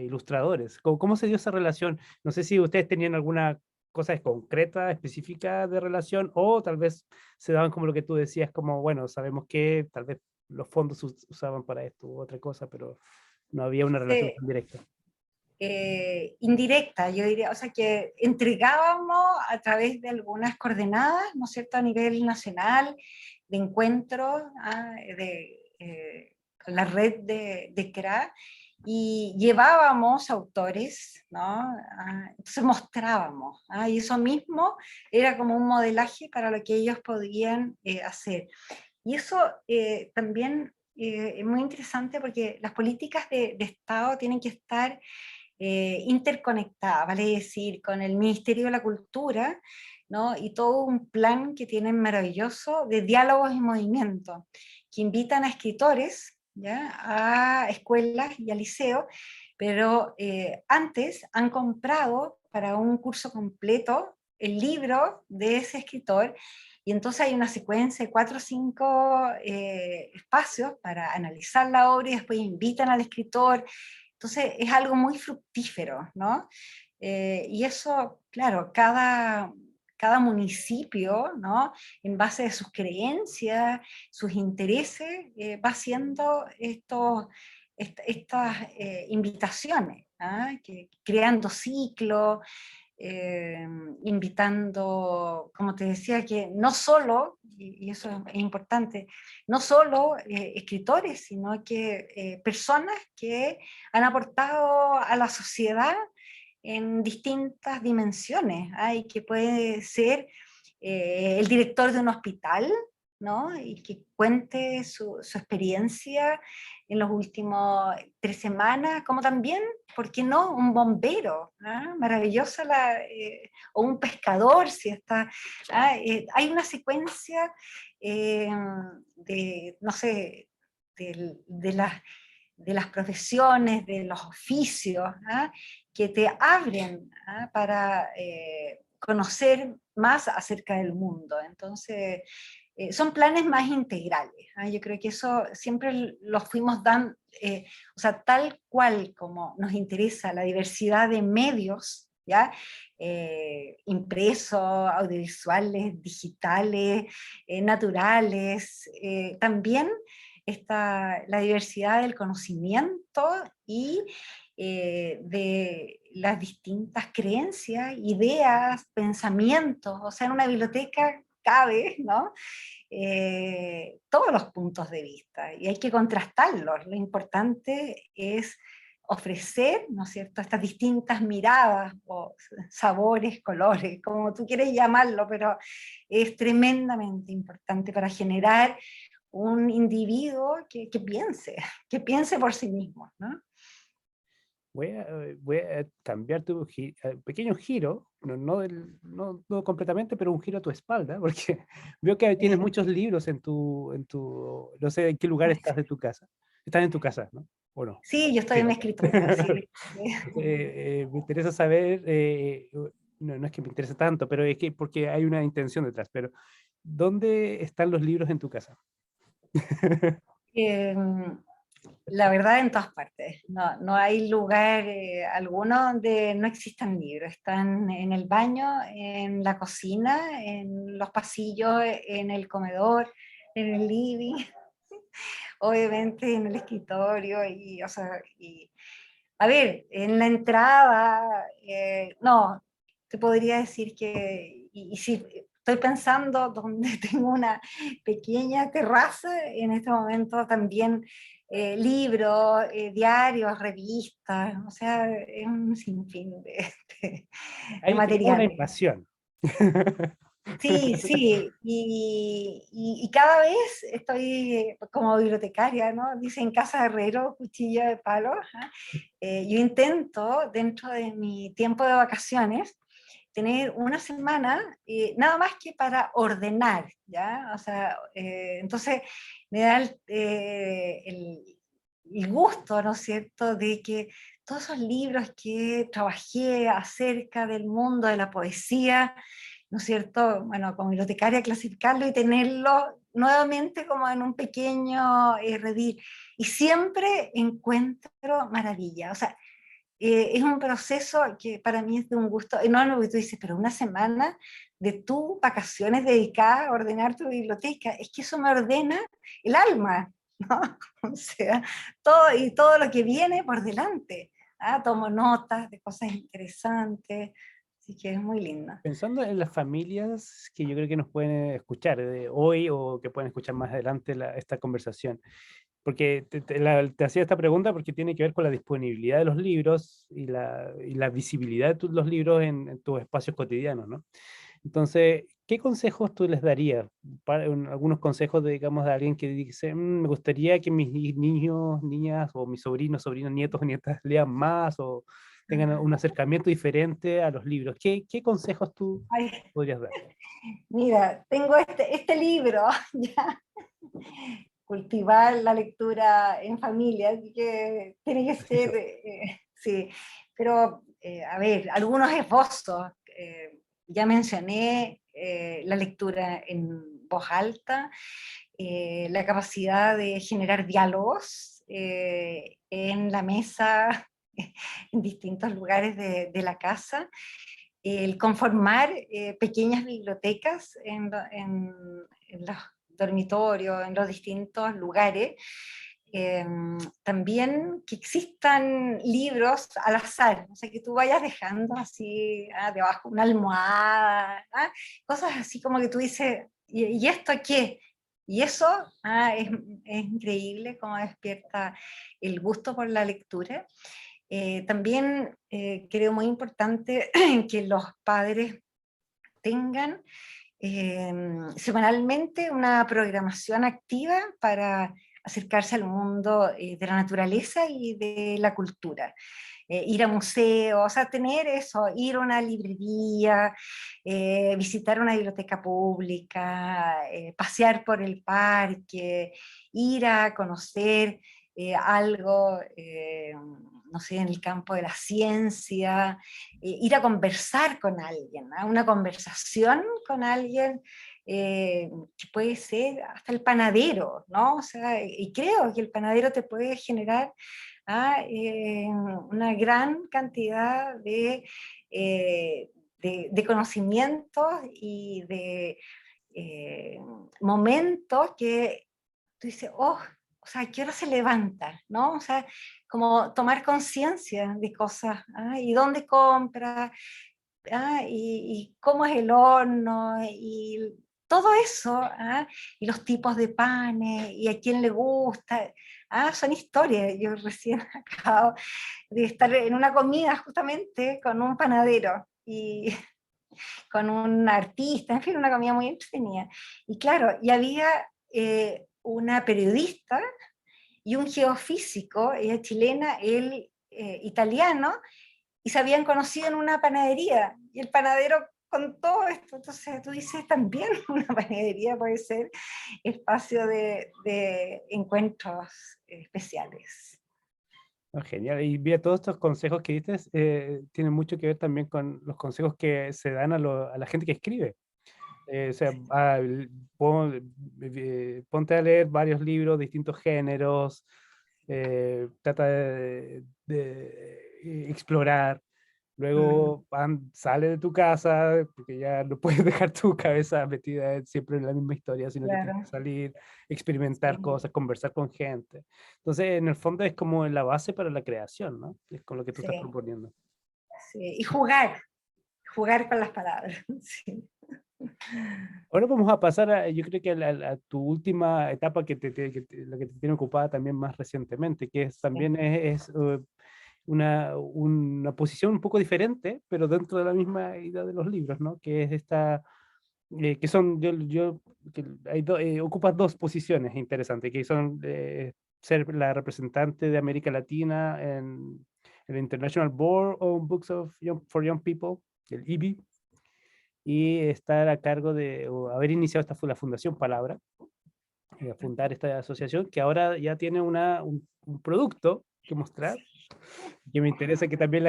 ilustradores. ¿Cómo se dio esa relación? No sé si ustedes tenían alguna cosa concreta, específica de relación, o tal vez se daban como lo que tú decías, como, bueno, sabemos que tal vez los fondos se usaban para esto u otra cosa, pero no había una relación tan directa.
Indirecta, yo diría, o sea, que entregábamos a través de algunas coordenadas, ¿no es cierto?, a nivel nacional, de encuentros, con la red de CRA, y llevábamos autores, ¿no? Entonces mostrábamos, y eso mismo era como un modelaje para lo que ellos podían hacer. Y eso también es muy interesante, porque las políticas de Estado tienen que estar interconectada, vale decir, con el Ministerio de la Cultura, ¿no? Y todo un plan que tienen maravilloso de diálogos y movimientos, que invitan a escritores, ¿ya?, a escuelas y a liceos, pero antes han comprado para un curso completo el libro de ese escritor, y entonces hay una secuencia de 4 o 5 espacios para analizar la obra y después invitan al escritor. Entonces es algo muy fructífero, ¿no? Y eso, claro, cada municipio, ¿no? En base a sus creencias, sus intereses, va haciendo estas invitaciones, ¿ah? Creando ciclos, eh, invitando, como te decía, que no solo, y eso es importante, no solo escritores, sino que personas que han aportado a la sociedad en distintas dimensiones. Y que puede ser el director de un hospital, ¿no? Y que cuente su experiencia en los últimos 3 semanas, como también, ¿por qué no? Un bombero, ¿ah? Maravillosa o un pescador, si está. Hay una secuencia eh, no sé, de las profesiones, de los oficios, que te abren para conocer más acerca del mundo. Entonces, son planes más integrales. Yo creo que eso siempre los fuimos dando, o sea, tal cual como nos interesa la diversidad de medios, ¿ya? Impresos, audiovisuales, digitales, naturales, también está la diversidad del conocimiento y de las distintas creencias, ideas, pensamientos. O sea, en una biblioteca cabe, ¿no? Todos los puntos de vista y hay que contrastarlos. Lo importante es ofrecer, ¿no es cierto?, estas distintas miradas o sabores, colores, como tú quieres llamarlo, pero es tremendamente importante para generar un individuo que piense por sí mismo, ¿no?
Voy a cambiar tu pequeño giro, no completamente, pero un giro a tu espalda, porque veo que tienes muchos libros no sé en qué lugar estás de tu casa. Estás en tu casa, ¿no? ¿O no?
Sí, yo estoy
Sí,
en mi
¿no?
escritorio, sí.
Me interesa saber, no es que me interese tanto, pero es que porque hay una intención detrás, pero ¿dónde están los libros en tu casa?
Em, la verdad, en todas partes. No hay lugar alguno donde no existan libros. Están en el baño, en la cocina, en los pasillos, en el comedor, en el living, obviamente en el escritorio. O sea, a ver, en la entrada, no, te podría decir que, y si estoy pensando donde tengo una pequeña terraza, en este momento también libros, diarios, revistas, o sea, es un sinfín de
Hay una
materiales.
invasión.
Sí, sí, y cada vez estoy como bibliotecaria, ¿no? Dicen casa de herrero, cuchillo de palo. Ajá. Yo intento, dentro de mi tiempo de vacaciones, tener una semana nada más que para ordenar, ¿ya? O sea, entonces me da el gusto, ¿no es cierto?, de que todos esos libros que trabajé acerca del mundo de la poesía, ¿no es cierto? Bueno, como bibliotecaria, clasificarlo y tenerlo nuevamente como en un pequeño redil. Y siempre encuentro maravilla. O sea, es un proceso que para mí es de un gusto enorme, porque tú dices, pero una semana de tus vacaciones dedicadas a ordenar tu biblioteca, es que eso me ordena el alma, ¿no? O sea, todo lo que viene por delante. Tomo notas de cosas interesantes, así que es muy lindo.
Pensando en las familias que yo creo que nos pueden escuchar hoy o que pueden escuchar más adelante esta conversación, porque te hacía esta pregunta porque tiene que ver con la disponibilidad de los libros y la visibilidad de los libros en tus espacios cotidianos, ¿no? Entonces, ¿qué consejos tú les darías? Algunos consejos, digamos, de alguien que dice, me gustaría que mis niños, niñas o mis sobrinos, nietos, nietas lean más o tengan un acercamiento diferente a los libros. ¿Qué consejos tú
Ay,
podrías dar?
mira, tengo este libro, ya, cultivar la lectura en familia, así que tiene que ser, sí, pero a ver, algunos esbozos. ya mencioné la lectura en voz alta, la capacidad de generar diálogos en la mesa, en distintos lugares de la casa, el conformar pequeñas bibliotecas en los dormitorios, en los distintos lugares. También que existan libros al azar, o sea, que tú vayas dejando así debajo una almohada, cosas así como que tú dices, ¿y esto qué? Y eso es increíble cómo despierta el gusto por la lectura. También creo muy importante que los padres tengan semanalmente una programación activa para acercarse al mundo de la naturaleza y de la cultura. Ir a museos, o sea, tener eso, ir a una librería, visitar una biblioteca pública, pasear por el parque, ir a conocer algo, no sé, en el campo de la ciencia, ir a conversar con alguien, ¿no? Una conversación con alguien que puede ser hasta el panadero, ¿no? O sea, y creo que el panadero te puede generar una gran cantidad de conocimientos y de momentos que tú dices, oh, o sea, ¿qué hora se levanta? ¿No? O sea, como tomar conciencia de cosas, y dónde compra, y cómo es el horno, y todo eso, y los tipos de panes, y a quién le gusta, son historias. Yo recién acabo de estar en una comida justamente con un panadero, y con un artista, en fin, una comida muy entretenida. Y claro, y había una periodista y un geofísico, ella chilena, él italiano, y se habían conocido en una panadería, y el panadero con todo esto, entonces tú dices también una panadería puede ser espacio de encuentros especiales.
Oh, genial. Y mira, todos estos consejos que dices tienen mucho que ver también con los consejos que se dan a la gente que escribe. O sea, ponte a leer varios libros, distintos géneros, trata de explorar.
Mm,
Luego sale de tu casa, porque ya no puedes dejar tu cabeza metida siempre en la misma historia, sino que tienes que
claro,
salir, experimentar
sí,
cosas, conversar con gente. Entonces, en el fondo es como la base para la creación, ¿no? Es con lo que tú estás
sí,
proponiendo.
sí. Y jugar con las palabras. Sí.
Ahora vamos a pasar a, yo creo que a tu última etapa la que te tiene ocupada también más recientemente, que es,
Sí.
también una posición un poco diferente, pero dentro de la misma idea de los libros, ¿no? Que es esta, que son, que ocupas dos posiciones interesantes, que son ser la representante de América Latina en el International Board on Books for Young People, el IBI, y estar a cargo de, o haber iniciado la Fundación Palabra, fundar esta asociación que ahora ya tiene un producto que mostrar, que me interesa que también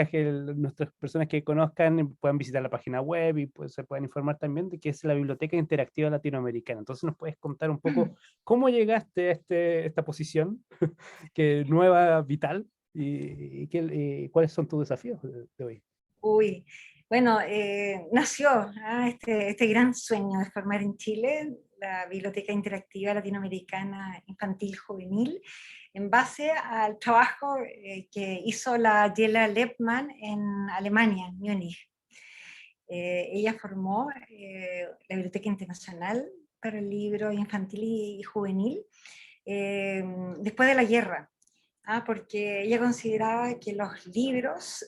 nuestras personas que conozcan puedan visitar la página web y pues, se puedan informar también de que es la Biblioteca Interactiva Latinoamericana. Entonces nos puedes contar un poco cómo llegaste a esta posición, que nueva, vital, y cuáles son tus desafíos de hoy.
Uy, bueno, nació este gran sueño de formar en Chile la Biblioteca Interactiva Latinoamericana Infantil Juvenil en base al trabajo que hizo la Jela Lepman en Alemania, en Múnich. Ella formó la Biblioteca Internacional para el Libro Infantil y Juvenil después de la guerra, porque ella consideraba que los libros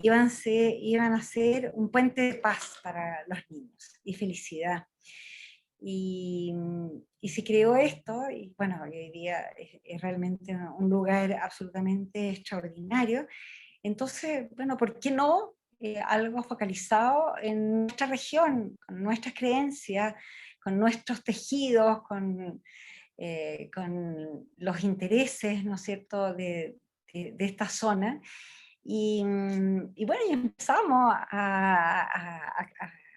iban a ser un puente de paz para los niños y felicidad. Y, y se creó esto, y bueno, hoy día es realmente un lugar absolutamente extraordinario. Entonces, bueno, ¿por qué no algo focalizado en nuestra región, con nuestras creencias, con nuestros tejidos, con los intereses, ¿no es cierto?, de esta zona? Y bueno, y empezamos a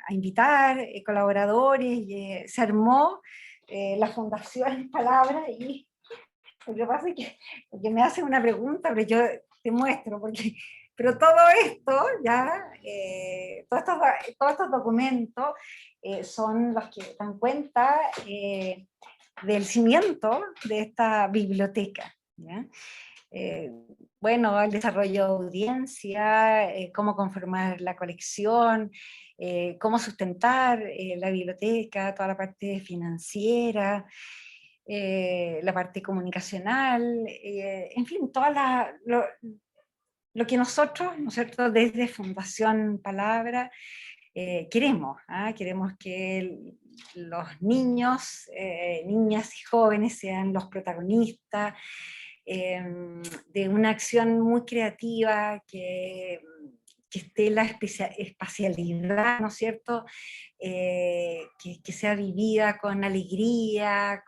invitar colaboradores, y se armó la Fundación Palabra, y lo que pasa es que porque me hacen una pregunta, pero yo te muestro, pero todo esto, ya, todos estos documentos son los que dan cuenta del cimiento de esta biblioteca, ¿ya? Eh, bueno, el desarrollo de audiencia, cómo conformar la colección, cómo sustentar la biblioteca, toda la parte financiera, la parte comunicacional, en fin, lo que nosotros, ¿no es cierto?, desde Fundación Palabra queremos. Queremos que los niños, niñas y jóvenes sean los protagonistas de una acción muy creativa, que esté la espacialidad, ¿no es cierto?, que sea vivida con alegría,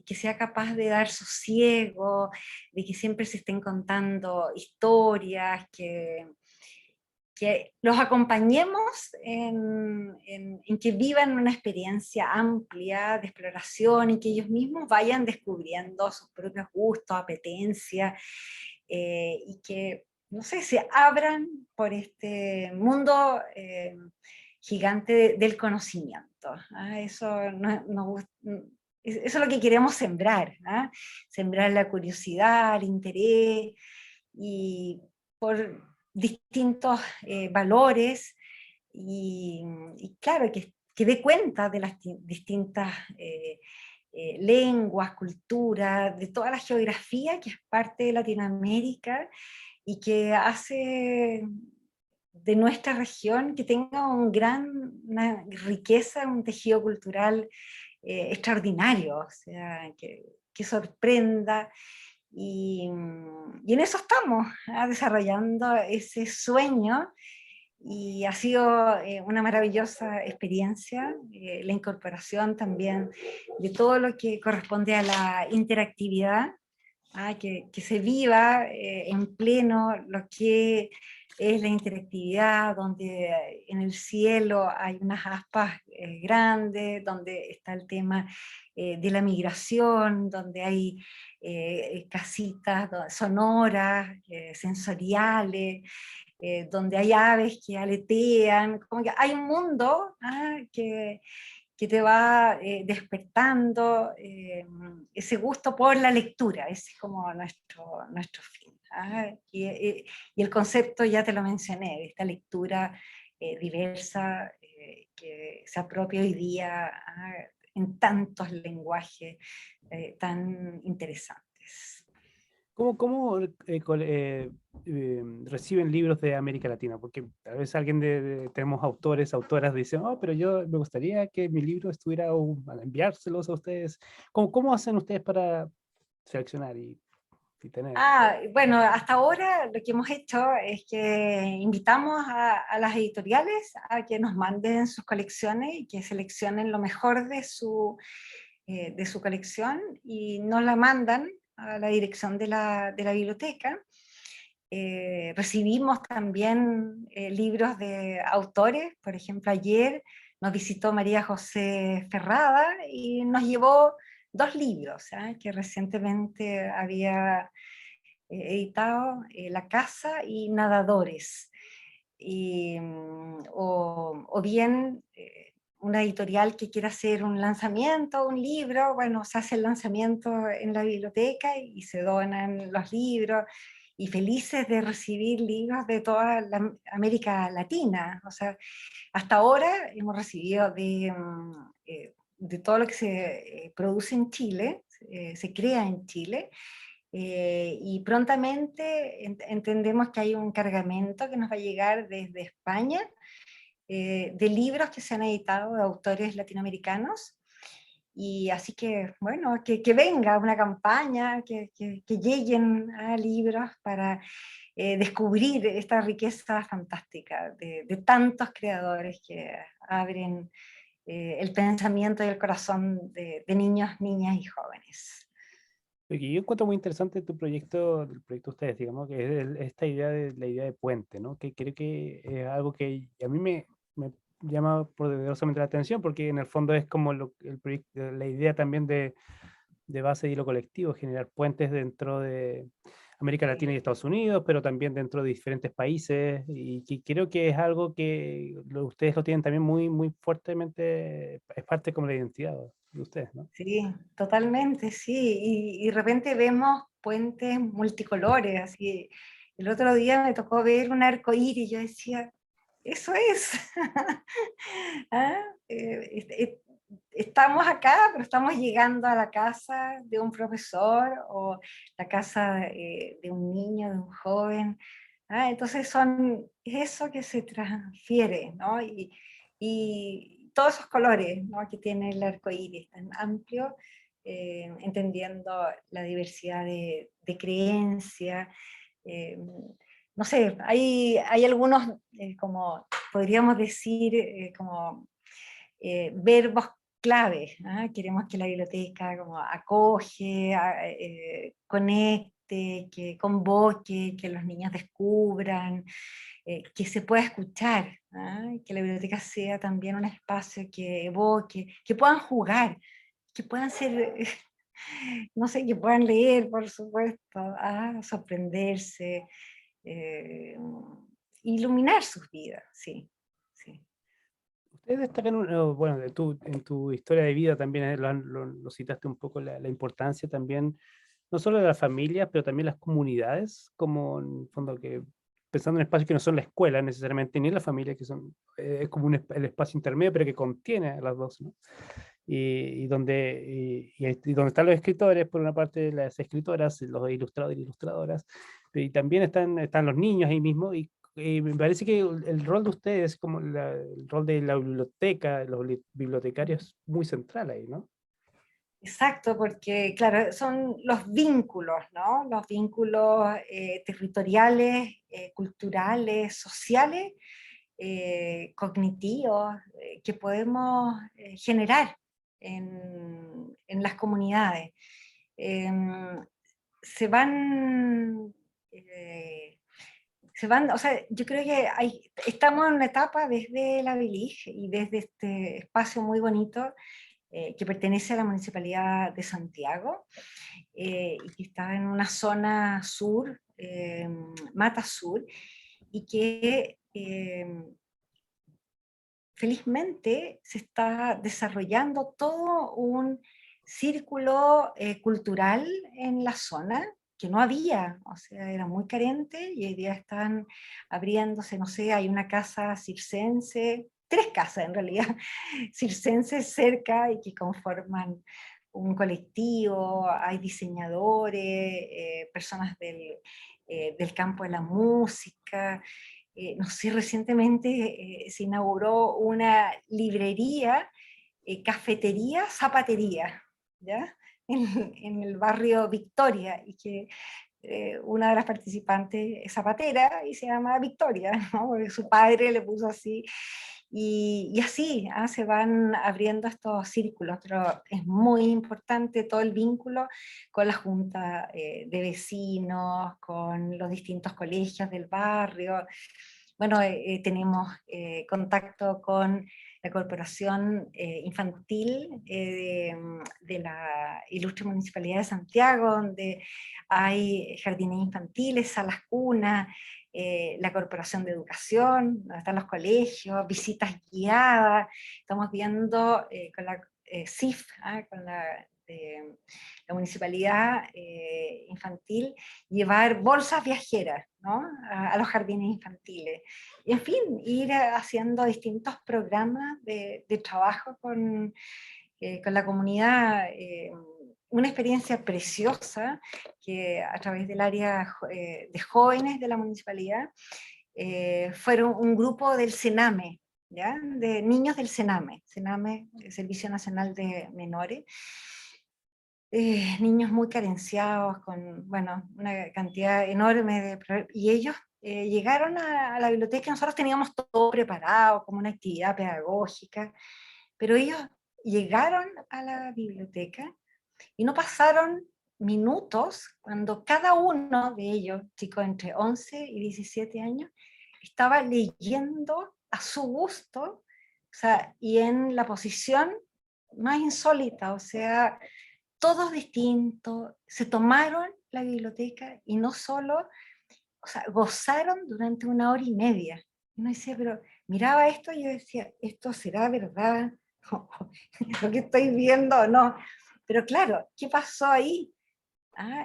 que sea capaz de dar sosiego, de que siempre se estén contando historias, que los acompañemos en que vivan una experiencia amplia de exploración y que ellos mismos vayan descubriendo sus propios gustos, apetencias, y que, no sé, se abran por este mundo gigante del conocimiento. Eso, eso es lo que queremos sembrar, sembrar la curiosidad, el interés, y por distintos valores, y claro, que dé cuenta de las distintas lenguas, culturas, de toda la geografía que es parte de Latinoamérica, y que hace de nuestra región que tenga una riqueza, un tejido cultural extraordinario, o sea, que sorprenda. Y en eso estamos, desarrollando ese sueño, y ha sido una maravillosa experiencia, la incorporación también de todo lo que corresponde a la interactividad, que se viva en pleno lo que es la interactividad, donde en el cielo hay unas aspas grandes, donde está el tema de la migración, donde hay casitas sonoras, sensoriales, donde hay aves que aletean, como que hay un mundo que te va despertando ese gusto por la lectura. Ese es como nuestro fin. Y el concepto ya te lo mencioné, de esta lectura diversa que se apropia hoy día en tantos lenguajes tan interesantes.
¿Cómo reciben libros de América Latina? Porque a veces alguien tenemos autores, autoras dicen, oh, pero yo me gustaría que mi libro estuviera, o enviárselos a ustedes. ¿Cómo hacen ustedes para seleccionar y tener?
Bueno, hasta ahora lo que hemos hecho es que invitamos a las editoriales a que nos manden sus colecciones y que seleccionen lo mejor de su colección, y nos la mandan a la dirección de la biblioteca. Recibimos también libros de autores. Por ejemplo, ayer nos visitó María José Ferrada y nos llevó 2 libros que recientemente había editado, La Casa y Nadadores. O bien una editorial que quiera hacer un lanzamiento, un libro, bueno, se hace el lanzamiento en la biblioteca y se donan los libros, y felices de recibir libros de toda la América Latina. O sea, hasta ahora hemos recibido de todo lo que se produce en Chile, se crea en Chile, y prontamente entendemos que hay un cargamento que nos va a llegar desde España, de libros que se han editado de autores latinoamericanos. Y así que, bueno, que venga una campaña, que lleguen a libros para descubrir esta riqueza fantástica de tantos creadores que abren el pensamiento y el corazón de niños, niñas y jóvenes.
Lo que yo encuentro muy interesante tu proyecto, el proyecto de ustedes, digamos, que es esta idea de la idea de puente, ¿no? Que creo que es algo que a mí me llama poderosamente la atención, porque en el fondo es como el proyecto, la idea también de base de hilo colectivo, generar puentes dentro de América Latina y Estados Unidos, pero también dentro de diferentes países, y que creo que es algo que ustedes lo tienen también muy, muy fuertemente, es parte como de la identidad de ustedes, ¿no?
Sí, totalmente, sí. Y de repente vemos puentes multicolores, así. El otro día me tocó ver un arco iris y yo decía, eso es. ¿Ah? Estamos acá, pero estamos llegando a la casa de un profesor o la casa de un niño, de un joven. ¿Ah? Entonces es eso que se transfiere, ¿no? Y todos esos colores, ¿no?, que tiene el arco iris tan amplio, entendiendo la diversidad de creencias. eh, no sé, hay algunos, como podríamos decir, como verbos clave, ¿ah? Queremos que la biblioteca como acoge, conecte, que convoque, que los niños descubran, que se pueda escuchar, ¿ah? Que la biblioteca sea también un espacio que evoque, que puedan jugar, que puedan ser, no sé, que puedan leer, por supuesto, ¿ah? Sorprenderse, eh, iluminar sus vidas, sí, sí.
Ustedes destacan, bueno, en tu historia de vida también lo citaste un poco, la importancia también, no solo de las familias, pero también las comunidades, como en el fondo que, pensando en espacios que no son la escuela necesariamente, ni la familia, que son, es como el espacio intermedio, pero que contiene a las dos, ¿no? Y donde están los escritores, por una parte las escritoras, los ilustradores y ilustradoras, y también están los niños ahí mismo, y me parece que el rol de ustedes, como el rol de la biblioteca, los bibliotecarios, es muy central ahí, ¿no?
Exacto, porque claro, son los vínculos, ¿no? Los vínculos territoriales, culturales, sociales, cognitivos, que podemos generar en las comunidades. Em, se van, eh, o sea, yo creo que estamos en una etapa desde la Bilig y desde este espacio muy bonito que pertenece a la Municipalidad de Santiago y que está en una zona sur, Mata Sur, y que felizmente se está desarrollando todo un círculo cultural en la zona que no había, o sea, era muy carente y hoy día están abriéndose, no sé, hay una casa circense, tres casas en realidad, circenses cerca y que conforman un colectivo, hay diseñadores, personas del campo de la música, no sé, recientemente se inauguró una librería, cafetería, zapatería, ¿ya? En el barrio Victoria, y que una de las participantes es zapatera y se llama Victoria, ¿no? Porque su padre le puso así. Y así se van abriendo estos círculos, pero es muy importante todo el vínculo con la junta de vecinos, con los distintos colegios del barrio. Bueno, tenemos contacto con la Corporación Infantil de la Ilustre Municipalidad de Santiago, donde hay jardines infantiles, salas cunas, la Corporación de Educación, donde están los colegios, visitas guiadas. Estamos viendo con la CIF, con la Municipalidad Infantil, llevar bolsas viajeras, ¿no?, a los jardines infantiles. En fin, ir haciendo distintos programas de trabajo con la comunidad. Una experiencia preciosa que a través del área de jóvenes de la municipalidad fueron un grupo del Sename, ¿ya? De niños del Sename, Sename, Servicio Nacional de Menores, niños muy carenciados, con, bueno, una cantidad enorme y ellos llegaron a la biblioteca. Nosotros teníamos todo preparado como una actividad pedagógica, pero ellos llegaron a la biblioteca y no pasaron minutos cuando cada uno de ellos, chicos entre 11 y 17 años, estaba leyendo a su gusto, o sea, y en la posición más insólita, o sea, todos distintos, se tomaron la biblioteca y no solo, o sea, gozaron durante 1 hora y media. Y uno decía, pero miraba esto y yo decía, ¿esto será verdad? ¿Lo que estoy viendo o no? Pero claro, ¿qué pasó ahí?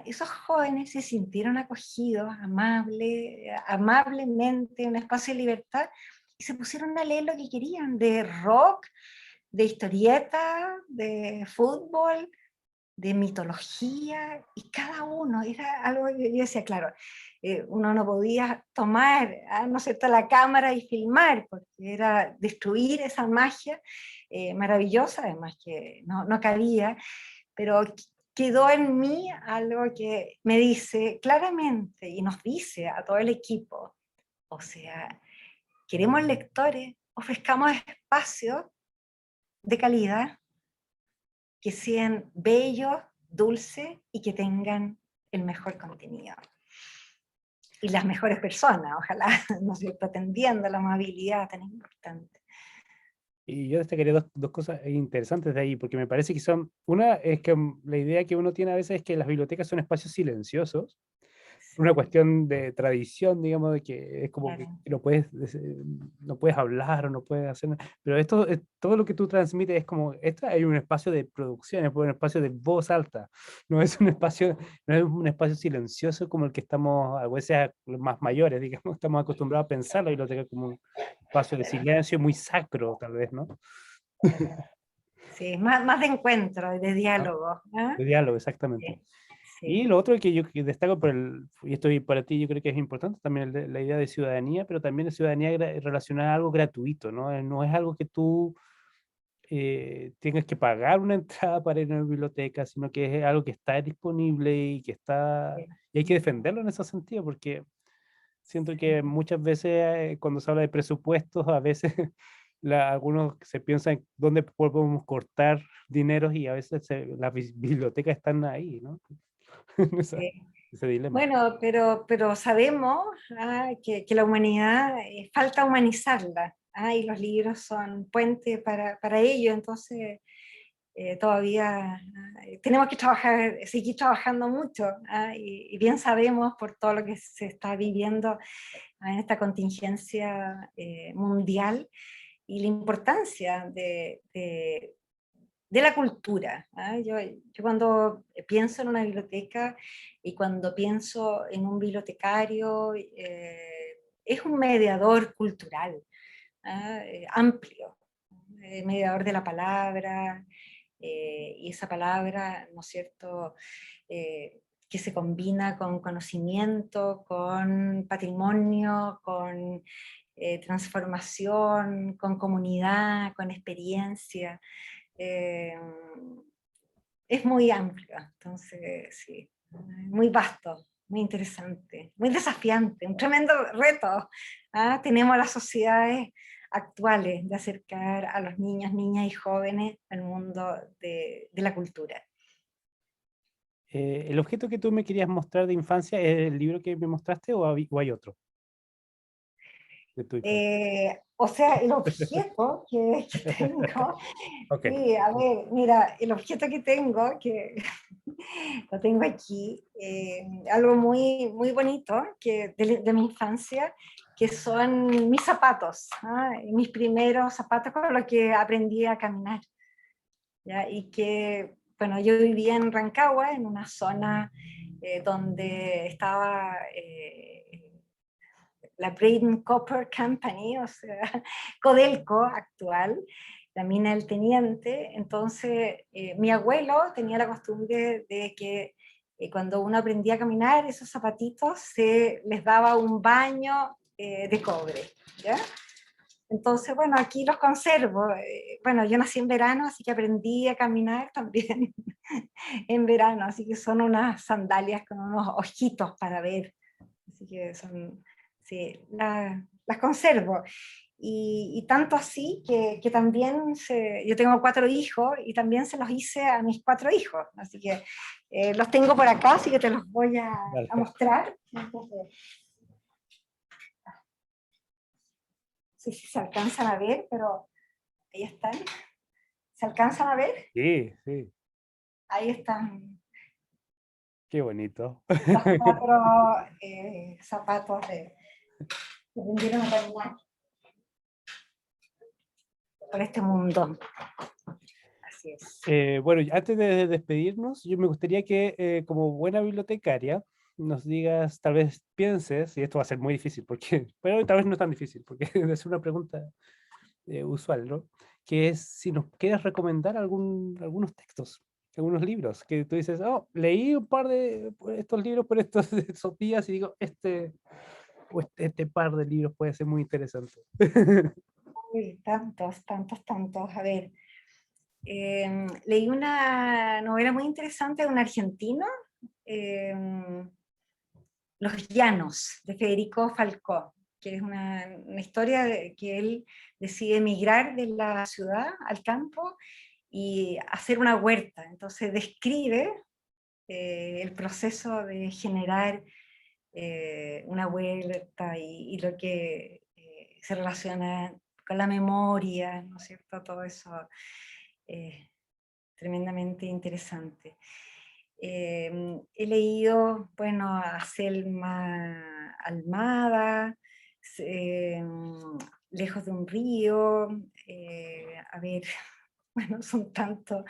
Esos jóvenes se sintieron acogidos amablemente, en un espacio de libertad, y se pusieron a leer lo que querían, de rock, de historieta, de fútbol, de mitología, y cada uno era algo que yo decía, claro, uno no podía tomar, no sé, la cámara y filmar, porque era destruir esa magia maravillosa, además que no cabía, pero quedó en mí algo que me dice claramente, y nos dice a todo el equipo, o sea, queremos lectores, ofrezcamos espacios de calidad, que sean bellos, dulces y que tengan el mejor contenido. Y las mejores personas, ojalá, no sé, atendiendo la amabilidad tan importante.
Y yo destacaría dos cosas interesantes de ahí, porque me parece que son, una es que la idea que uno tiene a veces es que las bibliotecas son espacios silenciosos, una
Sí,
cuestión de tradición, digamos, de que es como que
claro.
no puedes hablar o no puedes hacer nada, pero esto, todo lo que tú transmites es como, hay un espacio de producción, es un espacio de voz alta, no es un espacio, no es un espacio silencioso como el que estamos, a veces los más mayores, digamos, estamos acostumbrados a pensar la biblioteca como un espacio de silencio muy sacro, tal vez, ¿no?
Sí, más de encuentro, de
¿No?
diálogo.
De diálogo, exactamente.
Sí,
Y
sí.
lo otro que yo que destaco, y esto para ti yo creo que es importante también la idea de ciudadanía, pero también de ciudadanía relacionada a algo gratuito, ¿no? No es algo que tú tengas que pagar una entrada para ir a una biblioteca, sino que es algo que está disponible y que está,
Sí,
y hay que defenderlo en ese sentido, porque siento que
sí.
muchas veces cuando se habla de presupuestos, a veces algunos se piensan dónde podemos cortar dineros y a veces las bibliotecas están ahí, ¿no? En
Sí.
ese dilema.
Bueno, pero sabemos que la humanidad falta humanizarla, y los libros son puente para ello, entonces todavía tenemos que trabajar, seguir trabajando mucho, y bien sabemos por todo lo que se está viviendo en esta contingencia mundial y la importancia de la cultura. Yo cuando pienso en una biblioteca y cuando pienso en un bibliotecario, es un mediador cultural, amplio, mediador de la palabra, y esa palabra, ¿no es cierto?, que se combina con conocimiento, con patrimonio, con transformación, con comunidad, con experiencia. Eh, es muy amplio, entonces sí, muy vasto, muy interesante, muy desafiante, un tremendo reto. Tenemos las sociedades actuales de acercar a los niños, niñas y jóvenes al mundo de la cultura.
¿El objeto que tú me querías mostrar de infancia es el libro que me mostraste o hay otro de tu infancia?
O sea, el objeto que tengo,
Ok.
sí, a ver, mira, el objeto que tengo, que lo tengo aquí, algo muy bonito de mi infancia, que son mis zapatos, mis primeros zapatos con los que aprendí a caminar. ¿Ya? Y que, bueno, yo vivía en Rancagua, en una zona donde estaba la Braden Copper Company, o sea, Codelco actual, la mina del Teniente. Entonces, mi abuelo tenía la costumbre de que cuando uno aprendía a caminar, esos zapatitos se les daba un baño de cobre, ¿ya? Entonces, bueno, aquí los conservo. Bueno, yo nací en verano, así que aprendí a caminar también en verano, así que son unas sandalias con unos ojitos para ver. Así que son, sí, las conservo. y tanto así que también yo tengo 4 hijos y también se los hice a mis 4 hijos, así que los tengo por acá, así que te los voy a
Perfecto.
mostrar. No sé si se alcanzan a ver, pero ahí están. ¿Se alcanzan a ver?
Sí, sí,
Ahí están
qué bonito.
los 4 zapatos que vendieron a caminar por este mundo. Así es.
Bueno, y antes de despedirnos, yo me gustaría que como buena bibliotecaria nos digas, tal vez pienses, y esto va a ser muy difícil, porque, pero tal vez no tan difícil, porque es una pregunta usual, ¿no? Que es si nos quieres recomendar algunos textos, algunos libros, que tú dices, oh, leí un par de estos libros por estos, esos días y digo, este par de libros puede ser muy interesante.
Uy, tantos, tantos, tantos. A ver, leí una novela muy interesante de un argentino, eh, Los Llanos, de Federico Falcó, que es una historia de que él decide emigrar de la ciudad al campo y hacer una huerta. Entonces describe el proceso de generar una huerta y lo que se relaciona con la memoria, ¿no es cierto? Todo eso tremendamente interesante. He leído, bueno, a Selma Almada, eh, Lejos de un río, a ver, bueno, son tantos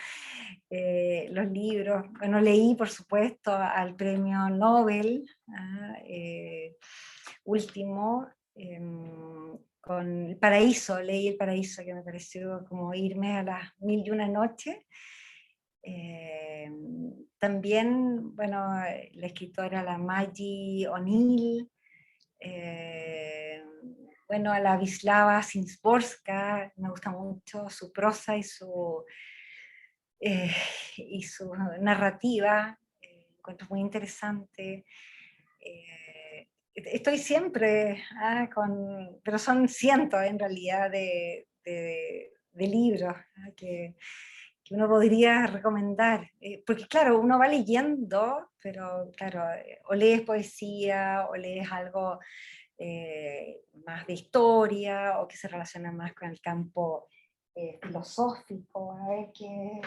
los libros. Bueno, leí, por supuesto, al premio Nobel, último, con El Paraíso, leí El Paraíso, que me pareció como irme a las 1001 noches. Eh, También, bueno, la escritora, la Maggie O'Neill, eh, bueno, a la Wisława Szymborska, me gusta mucho su prosa eh, y su narrativa, encuentro muy interesante. Estoy siempre pero son cientos en realidad de libros que uno podría recomendar, porque claro, uno va leyendo, pero claro, o lees poesía, o lees algo más de historia, o que se relaciona más con el campo filosófico. A ver qué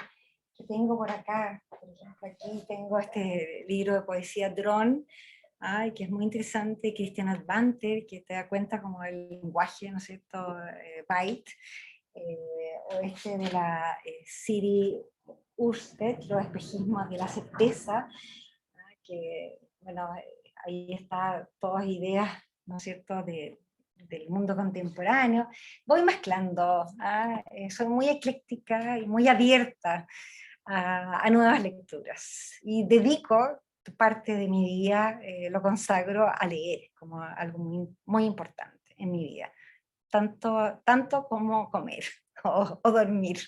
tengo por acá. Por ejemplo, aquí tengo este libro de poesía Drone, que es muy interesante, Christian Advanter, que te da cuenta como el lenguaje, ¿no es cierto?, byte, o este de la Siri Ursted, Los espejismos de la certeza, que, bueno, ahí está todas ideas, ¿no es cierto?, del mundo contemporáneo. Voy mezclando, soy muy ecléctica y muy abierta a nuevas lecturas. Y dedico parte de mi día, lo consagro a leer como algo muy, muy importante en mi vida. Tanto como comer o dormir.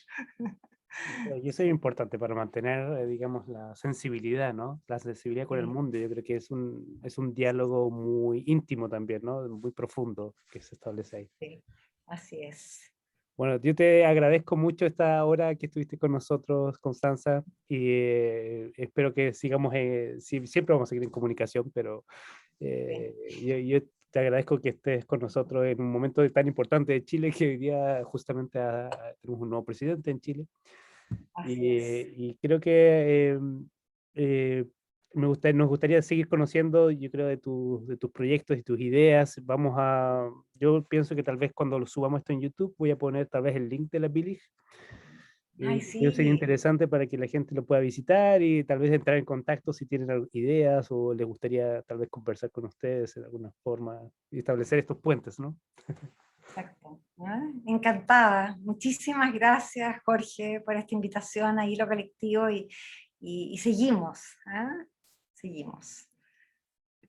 Y eso es importante para mantener, digamos, la sensibilidad, ¿no? La sensibilidad con el
Sí,
mundo. Yo creo que es un diálogo muy íntimo también, ¿no? Muy profundo que se establece ahí.
sí, así es.
Bueno, yo te agradezco mucho esta hora que estuviste con nosotros, Constanza, y espero que sigamos, siempre vamos a seguir en comunicación, pero
Sí,
yo te agradezco que estés con nosotros en un momento tan importante de Chile, que hoy día justamente tenemos un nuevo presidente en Chile.
así es.
Y creo que eh, nos gustaría seguir conociendo, yo creo, de tus proyectos y tus ideas. Yo pienso que tal vez cuando lo subamos esto en YouTube voy a poner tal vez el link de la Billy.
Ay,
Creo que sería
sí,
interesante para que la gente lo pueda visitar y tal vez entrar en contacto si tienen ideas o les gustaría tal vez conversar con ustedes de alguna forma y establecer estos puentes, ¿no?
exacto. Encantada. Muchísimas gracias, Jorge, por esta invitación a Hilo Colectivo y seguimos. Seguimos.